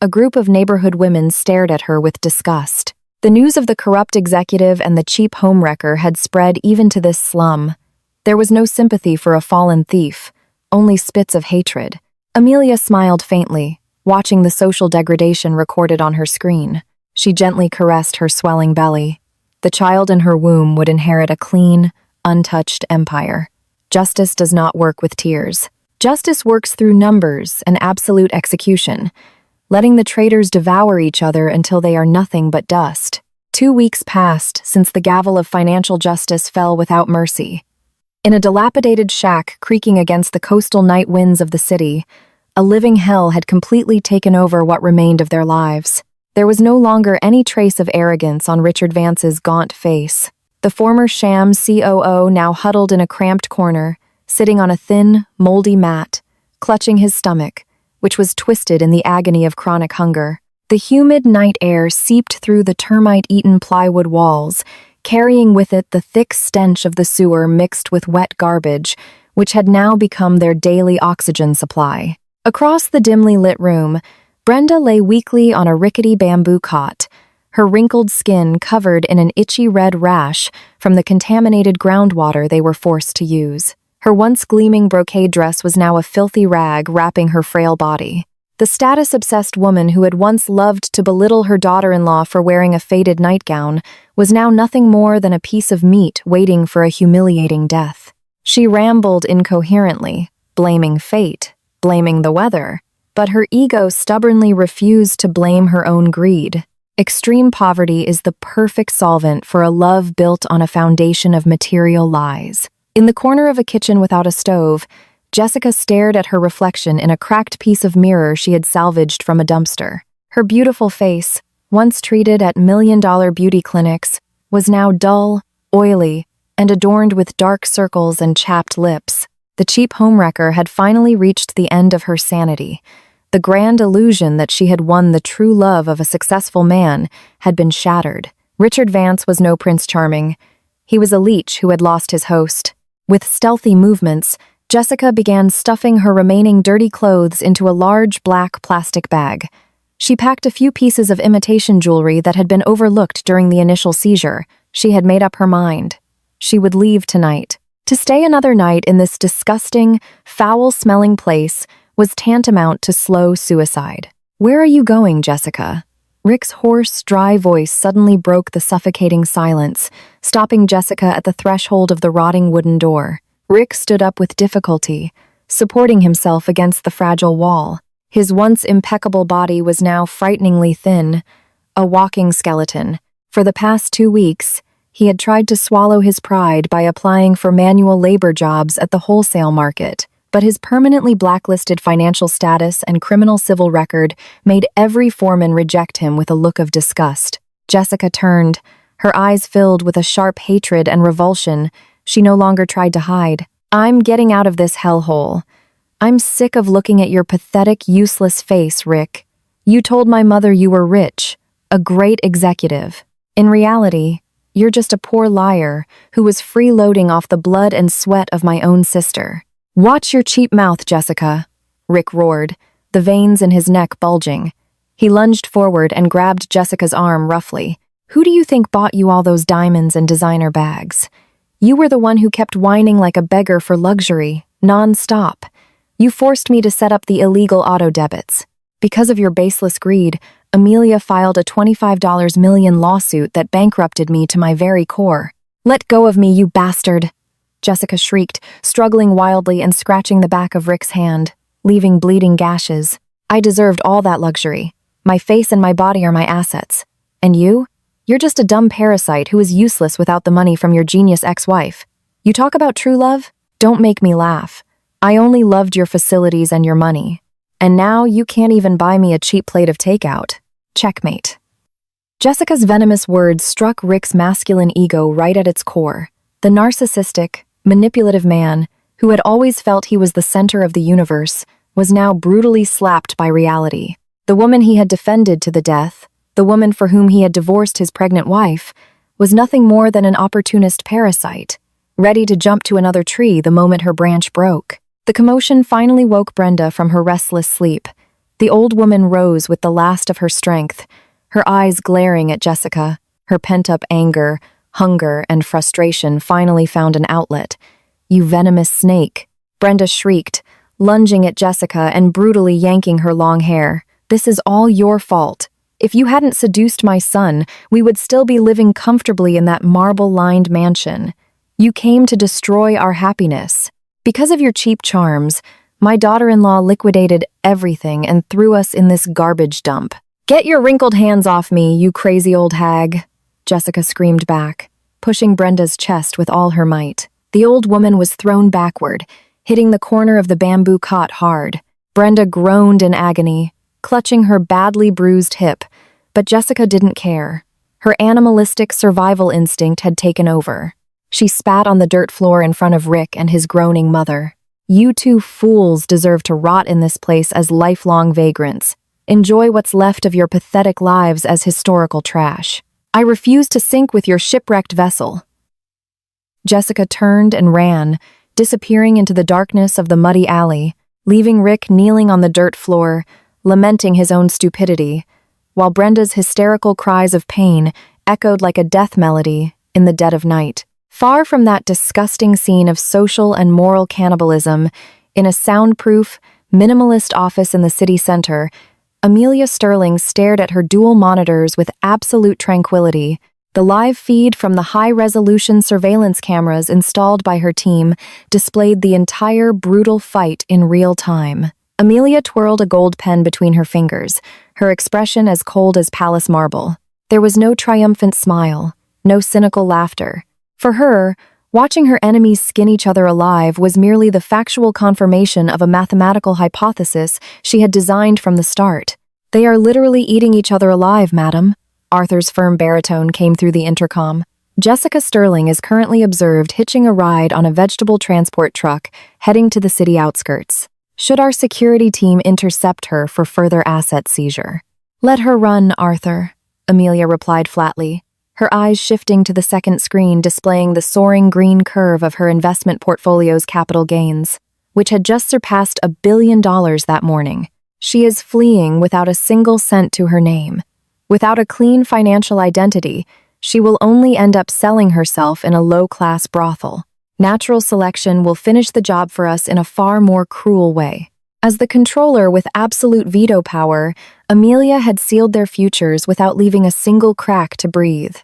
a group of neighborhood women stared at her with disgust. The news of the corrupt executive and the cheap homewrecker had spread even to this slum. There was no sympathy for a fallen thief, only spits of hatred. Amelia smiled faintly, watching the social degradation recorded on her screen. She gently caressed her swelling belly. The child in her womb would inherit a clean, untouched empire. Justice does not work with tears. Justice works through numbers and absolute execution, letting the traitors devour each other until they are nothing but dust. 2 weeks passed since the gavel of financial justice fell without mercy. In a dilapidated shack creaking against the coastal night winds of the city, a living hell had completely taken over what remained of their lives. There was no longer any trace of arrogance on Richard Vance's gaunt face. The former sham COO now huddled in a cramped corner, sitting on a thin, moldy mat, clutching his stomach, which was twisted in the agony of chronic hunger. The humid night air seeped through the termite-eaten plywood walls, carrying with it the thick stench of the sewer mixed with wet garbage, which had now become their daily oxygen supply. Across the dimly lit room, Brenda lay weakly on a rickety bamboo cot, her wrinkled skin covered in an itchy red rash from the contaminated groundwater they were forced to use. Her once gleaming brocade dress was now a filthy rag wrapping her frail body. The status-obsessed woman who had once loved to belittle her daughter-in-law for wearing a faded nightgown was now nothing more than a piece of meat waiting for a humiliating death. She rambled incoherently, blaming fate, blaming the weather, but her ego stubbornly refused to blame her own greed. Extreme poverty is the perfect solvent for a love built on a foundation of material lies. In the corner of a kitchen without a stove, Jessica stared at her reflection in a cracked piece of mirror she had salvaged from a dumpster. Her beautiful face, once treated at million-dollar beauty clinics, was now dull, oily, and adorned with dark circles and chapped lips. The cheap homewrecker had finally reached the end of her sanity. The grand illusion that she had won the true love of a successful man had been shattered. Richard Vance was no Prince Charming. He was a leech who had lost his host. With stealthy movements, Jessica began stuffing her remaining dirty clothes into a large black plastic bag. She packed a few pieces of imitation jewelry that had been overlooked during the initial seizure. She had made up her mind. She would leave tonight. To stay another night in this disgusting, foul-smelling place was tantamount to slow suicide. "Where are you going, Jessica?" Rick's hoarse, dry voice suddenly broke the suffocating silence, stopping Jessica at the threshold of the rotting wooden door. Rick stood up with difficulty, supporting himself against the fragile wall. His once impeccable body was now frighteningly thin, a walking skeleton. For the past 2 weeks, he had tried to swallow his pride by applying for manual labor jobs at the wholesale market, but his permanently blacklisted financial status and criminal civil record made every foreman reject him with a look of disgust. Jessica turned, her eyes filled with a sharp hatred and revulsion she no longer tried to hide. "I'm getting out of this hellhole. I'm sick of looking at your pathetic, useless face, Rick. You told my mother you were rich, a great executive. In reality, you're just a poor liar who was freeloading off the blood and sweat of my own sister." "Watch your cheap mouth, Jessica," Rick roared, the veins in his neck bulging. He lunged forward and grabbed Jessica's arm roughly. "Who do you think bought you all those diamonds and designer bags? You were the one who kept whining like a beggar for luxury, non-stop. You forced me to set up the illegal auto debits. Because of your baseless greed, Amelia filed a $25 million lawsuit that bankrupted me to my very core. Let go of me, you bastard!" Jessica shrieked, struggling wildly and scratching the back of Rick's hand, leaving bleeding gashes. I deserved all that luxury. My face and my body are my assets. And you? You're just a dumb parasite who is useless without the money from your genius ex-wife. You talk about true love? Don't make me laugh. I only loved your facilities and your money. And now you can't even buy me a cheap plate of takeout. Checkmate. Jessica's venomous words struck Rick's masculine ego right at its core. The narcissistic, manipulative man, who had always felt he was the center of the universe, was now brutally slapped by reality. The woman he had defended to the death, the woman for whom he had divorced his pregnant wife, was nothing more than an opportunist parasite, ready to jump to another tree the moment her branch broke. The commotion finally woke Brenda from her restless sleep. The old woman rose with the last of her strength, her eyes glaring at Jessica. Her pent-up anger, hunger, and frustration finally found an outlet. "You venomous snake," Brenda shrieked, lunging at Jessica and brutally yanking her long hair. "This is all your fault. If you hadn't seduced my son, we would still be living comfortably in that marble-lined mansion. You came to destroy our happiness. Because of your cheap charms, my daughter-in-law liquidated everything and threw us in this garbage dump. Get your wrinkled hands off me, you crazy old hag," Jessica screamed back, pushing Brenda's chest with all her might. The old woman was thrown backward, hitting the corner of the bamboo cot hard. Brenda groaned in agony, clutching her badly bruised hip, but Jessica didn't care. Her animalistic survival instinct had taken over. She spat on the dirt floor in front of Rick and his groaning mother. "You two fools deserve to rot in this place as lifelong vagrants. Enjoy what's left of your pathetic lives as historical trash. I refuse to sink with your shipwrecked vessel." Jessica turned and ran, disappearing into the darkness of the muddy alley, leaving Rick kneeling on the dirt floor, lamenting his own stupidity, while Brenda's hysterical cries of pain echoed like a death melody in the dead of night. Far from that disgusting scene of social and moral cannibalism, in a soundproof, minimalist office in the city center, Amelia Sterling stared at her dual monitors with absolute tranquility. The live feed from the high-resolution surveillance cameras installed by her team displayed the entire brutal fight in real time. Amelia twirled a gold pen between her fingers, her expression as cold as palace marble. There was no triumphant smile, no cynical laughter. For her, watching her enemies skin each other alive was merely the factual confirmation of a mathematical hypothesis she had designed from the start. "They are literally eating each other alive, madam," Arthur's firm baritone came through the intercom. "Jessica Sterling is currently observed hitching a ride on a vegetable transport truck heading to the city outskirts. Should our security team intercept her for further asset seizure?" "Let her run, Arthur," Amelia replied flatly, her eyes shifting to the second screen displaying the soaring green curve of her investment portfolio's capital gains, which had just surpassed $1 billion that morning. "She is fleeing without a single cent to her name. Without a clean financial identity, she will only end up selling herself in a low-class brothel. Natural selection will finish the job for us in a far more cruel way." As the controller with absolute veto power, Amelia had sealed their futures without leaving a single crack to breathe.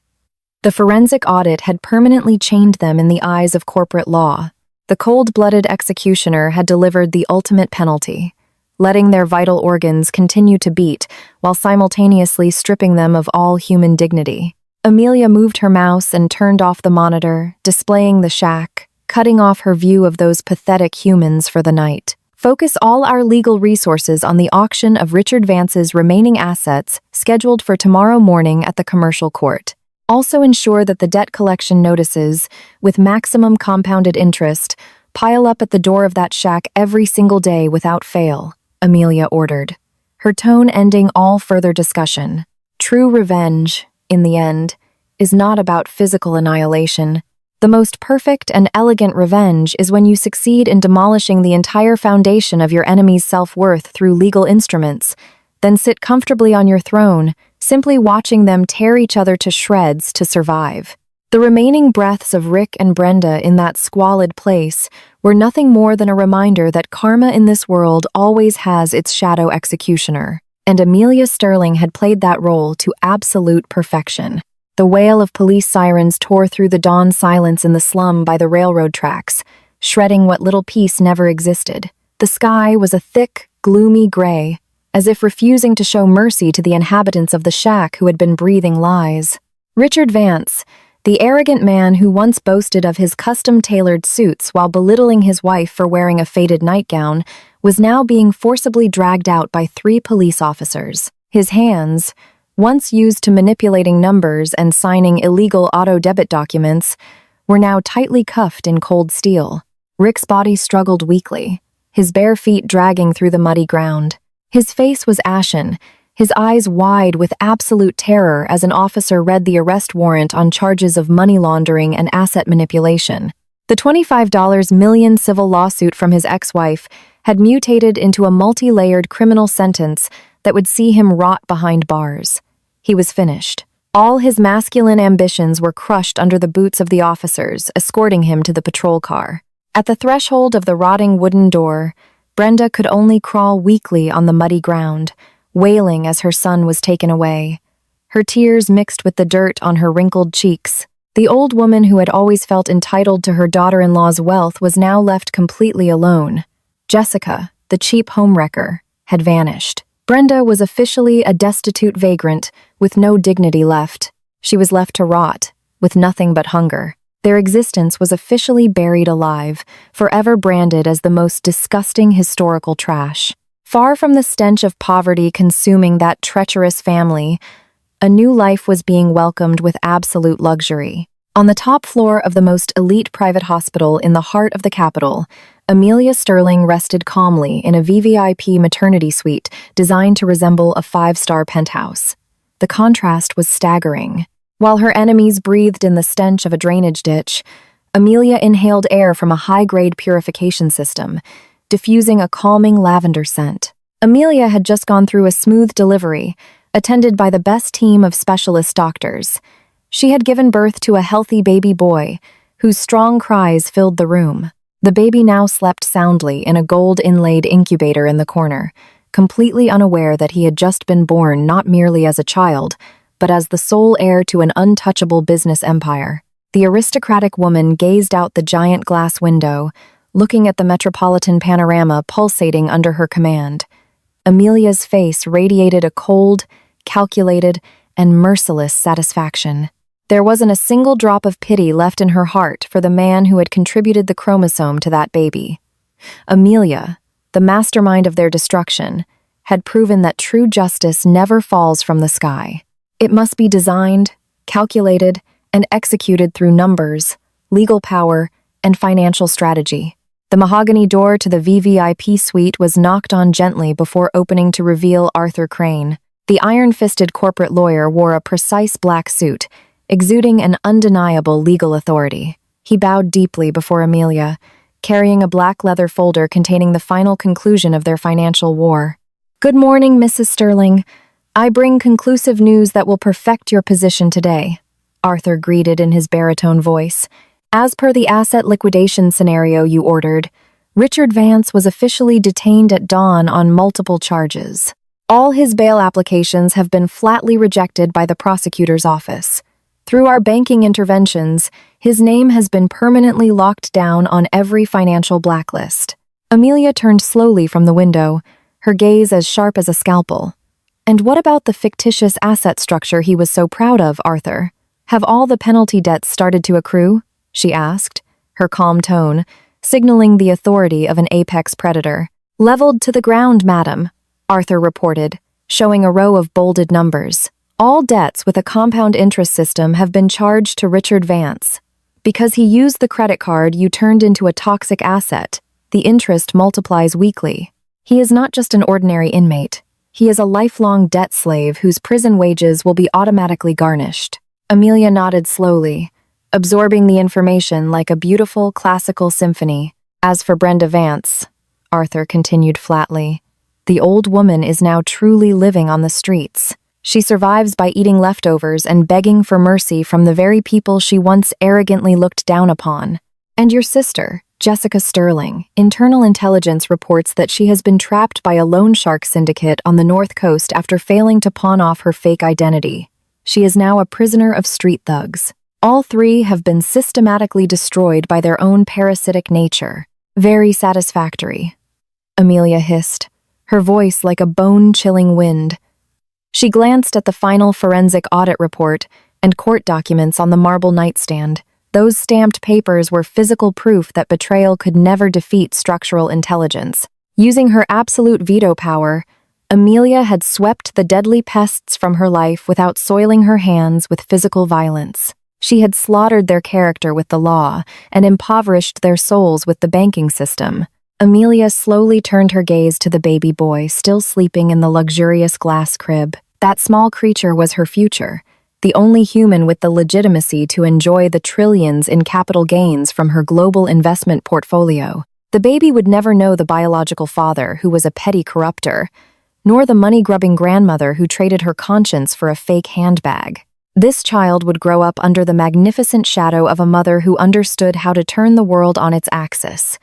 The forensic audit had permanently chained them in the eyes of corporate law. The cold-blooded executioner had delivered the ultimate penalty, letting their vital organs continue to beat while simultaneously stripping them of all human dignity. Amelia moved her mouse and turned off the monitor, displaying the shack, cutting off her view of those pathetic humans for the night. "Focus all our legal resources on the auction of Richard Vance's remaining assets scheduled for tomorrow morning at the commercial court. Also ensure that the debt collection notices, with maximum compounded interest, pile up at the door of that shack every single day without fail," Amelia ordered, her tone ending all further discussion. True revenge, in the end, is not about physical annihilation. The most perfect and elegant revenge is when you succeed in demolishing the entire foundation of your enemy's self-worth through legal instruments, then sit comfortably on your throne, simply watching them tear each other to shreds to survive. The remaining breaths of Rick and Brenda in that squalid place were nothing more than a reminder that karma in this world always has its shadow executioner, and Amelia Sterling had played that role to absolute perfection. The wail of police sirens tore through the dawn silence in the slum by the railroad tracks, shredding what little peace never existed. The sky was a thick, gloomy gray, as if refusing to show mercy to the inhabitants of the shack who had been breathing lies. Richard Vance, the arrogant man who once boasted of his custom-tailored suits while belittling his wife for wearing a faded nightgown, was now being forcibly dragged out by 3 police officers. His hands, once used to manipulating numbers and signing illegal auto-debit documents, were now tightly cuffed in cold steel. Rick's body struggled weakly, his bare feet dragging through the muddy ground. His face was ashen, his eyes wide with absolute terror as an officer read the arrest warrant on charges of money laundering and asset manipulation. The $25 million civil lawsuit from his ex-wife had mutated into a multi-layered criminal sentence that would see him rot behind bars. He was finished. All his masculine ambitions were crushed under the boots of the officers, escorting him to the patrol car. At the threshold of the rotting wooden door, Brenda could only crawl weakly on the muddy ground, wailing as her son was taken away. Her tears mixed with the dirt on her wrinkled cheeks. The old woman who had always felt entitled to her daughter-in-law's wealth was now left completely alone. Jessica, the cheap homewrecker, had vanished. Brenda was officially a destitute vagrant with no dignity left. She was left to rot, with nothing but hunger. Their existence was officially buried alive, forever branded as the most disgusting historical trash. Far from the stench of poverty consuming that treacherous family, a new life was being welcomed with absolute luxury. On the top floor of the most elite private hospital in the heart of the capital, Amelia Sterling rested calmly in a VVIP maternity suite designed to resemble a 5-star penthouse. The contrast was staggering. While her enemies breathed in the stench of a drainage ditch, Amelia inhaled air from a high-grade purification system, diffusing a calming lavender scent. Amelia had just gone through a smooth delivery, attended by the best team of specialist doctors. She had given birth to a healthy baby boy, whose strong cries filled the room. The baby now slept soundly in a gold-inlaid incubator in the corner, completely unaware that he had just been born not merely as a child, but as the sole heir to an untouchable business empire. The aristocratic woman gazed out the giant glass window, looking at the metropolitan panorama pulsating under her command. Amelia's face radiated a cold, calculated, and merciless satisfaction. There wasn't a single drop of pity left in her heart for the man who had contributed the chromosome to that baby. Amelia, the mastermind of their destruction, had proven that true justice never falls from the sky. It must be designed, calculated, and executed through numbers, legal power, and financial strategy. The mahogany door to the VVIP suite was knocked on gently before opening to reveal Arthur Crane. The iron-fisted corporate lawyer wore a precise black suit, exuding an undeniable legal authority. He bowed deeply before Amelia, carrying a black leather folder containing the final conclusion of their financial war. "Good morning, Mrs. Sterling. I bring conclusive news that will perfect your position today," Arthur greeted in his baritone voice. "As per the asset liquidation scenario you ordered, Richard Vance was officially detained at dawn on multiple charges. All his bail applications have been flatly rejected by the prosecutor's office. Through our banking interventions, his name has been permanently locked down on every financial blacklist." Amelia turned slowly from the window, her gaze as sharp as a scalpel. "And what about the fictitious asset structure he was so proud of, Arthur? Have all the penalty debts started to accrue?" she asked, her calm tone signaling the authority of an apex predator. "Leveled to the ground, madam," Arthur reported, showing a row of bolded numbers. "All debts with a compound interest system have been charged to Richard Vance. Because he used the credit card you turned into a toxic asset, the interest multiplies weekly. He is not just an ordinary inmate. He is a lifelong debt slave whose prison wages will be automatically garnished." Amelia nodded slowly, absorbing the information like a beautiful classical symphony. "As for Brenda Vance," Arthur continued flatly, "the old woman is now truly living on the streets. She survives by eating leftovers and begging for mercy from the very people she once arrogantly looked down upon. And your sister, Jessica Sterling, internal intelligence reports that she has been trapped by a loan shark syndicate on the North Coast after failing to pawn off her fake identity. She is now a prisoner of street thugs. All 3 have been systematically destroyed by their own parasitic nature. Very satisfactory," Amelia hissed, her voice like a bone-chilling wind. She glanced at the final forensic audit report and court documents on the marble nightstand. Those stamped papers were physical proof that betrayal could never defeat structural intelligence. Using her absolute veto power, Amelia had swept the deadly pests from her life without soiling her hands with physical violence. She had slaughtered their character with the law and impoverished their souls with the banking system. Amelia slowly turned her gaze to the baby boy still sleeping in the luxurious glass crib. That small creature was her future, the only human with the legitimacy to enjoy the trillions in capital gains from her global investment portfolio. The baby would never know the biological father, who was a petty corrupter, nor the money-grubbing grandmother who traded her conscience for a fake handbag. This child would grow up under the magnificent shadow of a mother who understood how to turn the world on its axis,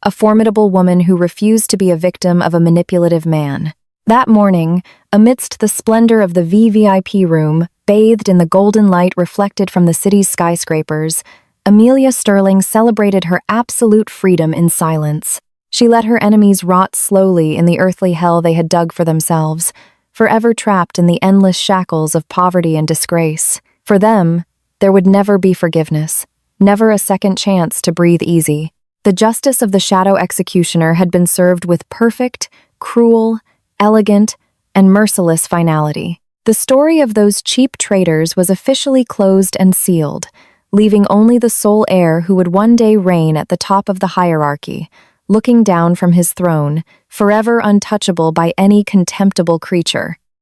a formidable woman who refused to be a victim of a manipulative man. That morning, amidst the splendor of the VVIP room, bathed in the golden light reflected from the city's skyscrapers, Amelia Sterling celebrated her absolute freedom in silence. She let her enemies rot slowly in the earthly hell they had dug for themselves, forever trapped in the endless shackles of poverty and disgrace. For them, there would never be forgiveness, never a second chance to breathe easy. The justice of the shadow executioner had been served with perfect, cruel, elegant, and merciless finality. The story of those cheap traitors was officially closed and sealed, leaving only the sole heir who would one day reign at the top of the hierarchy, looking down from his throne, forever untouchable by any contemptible creature.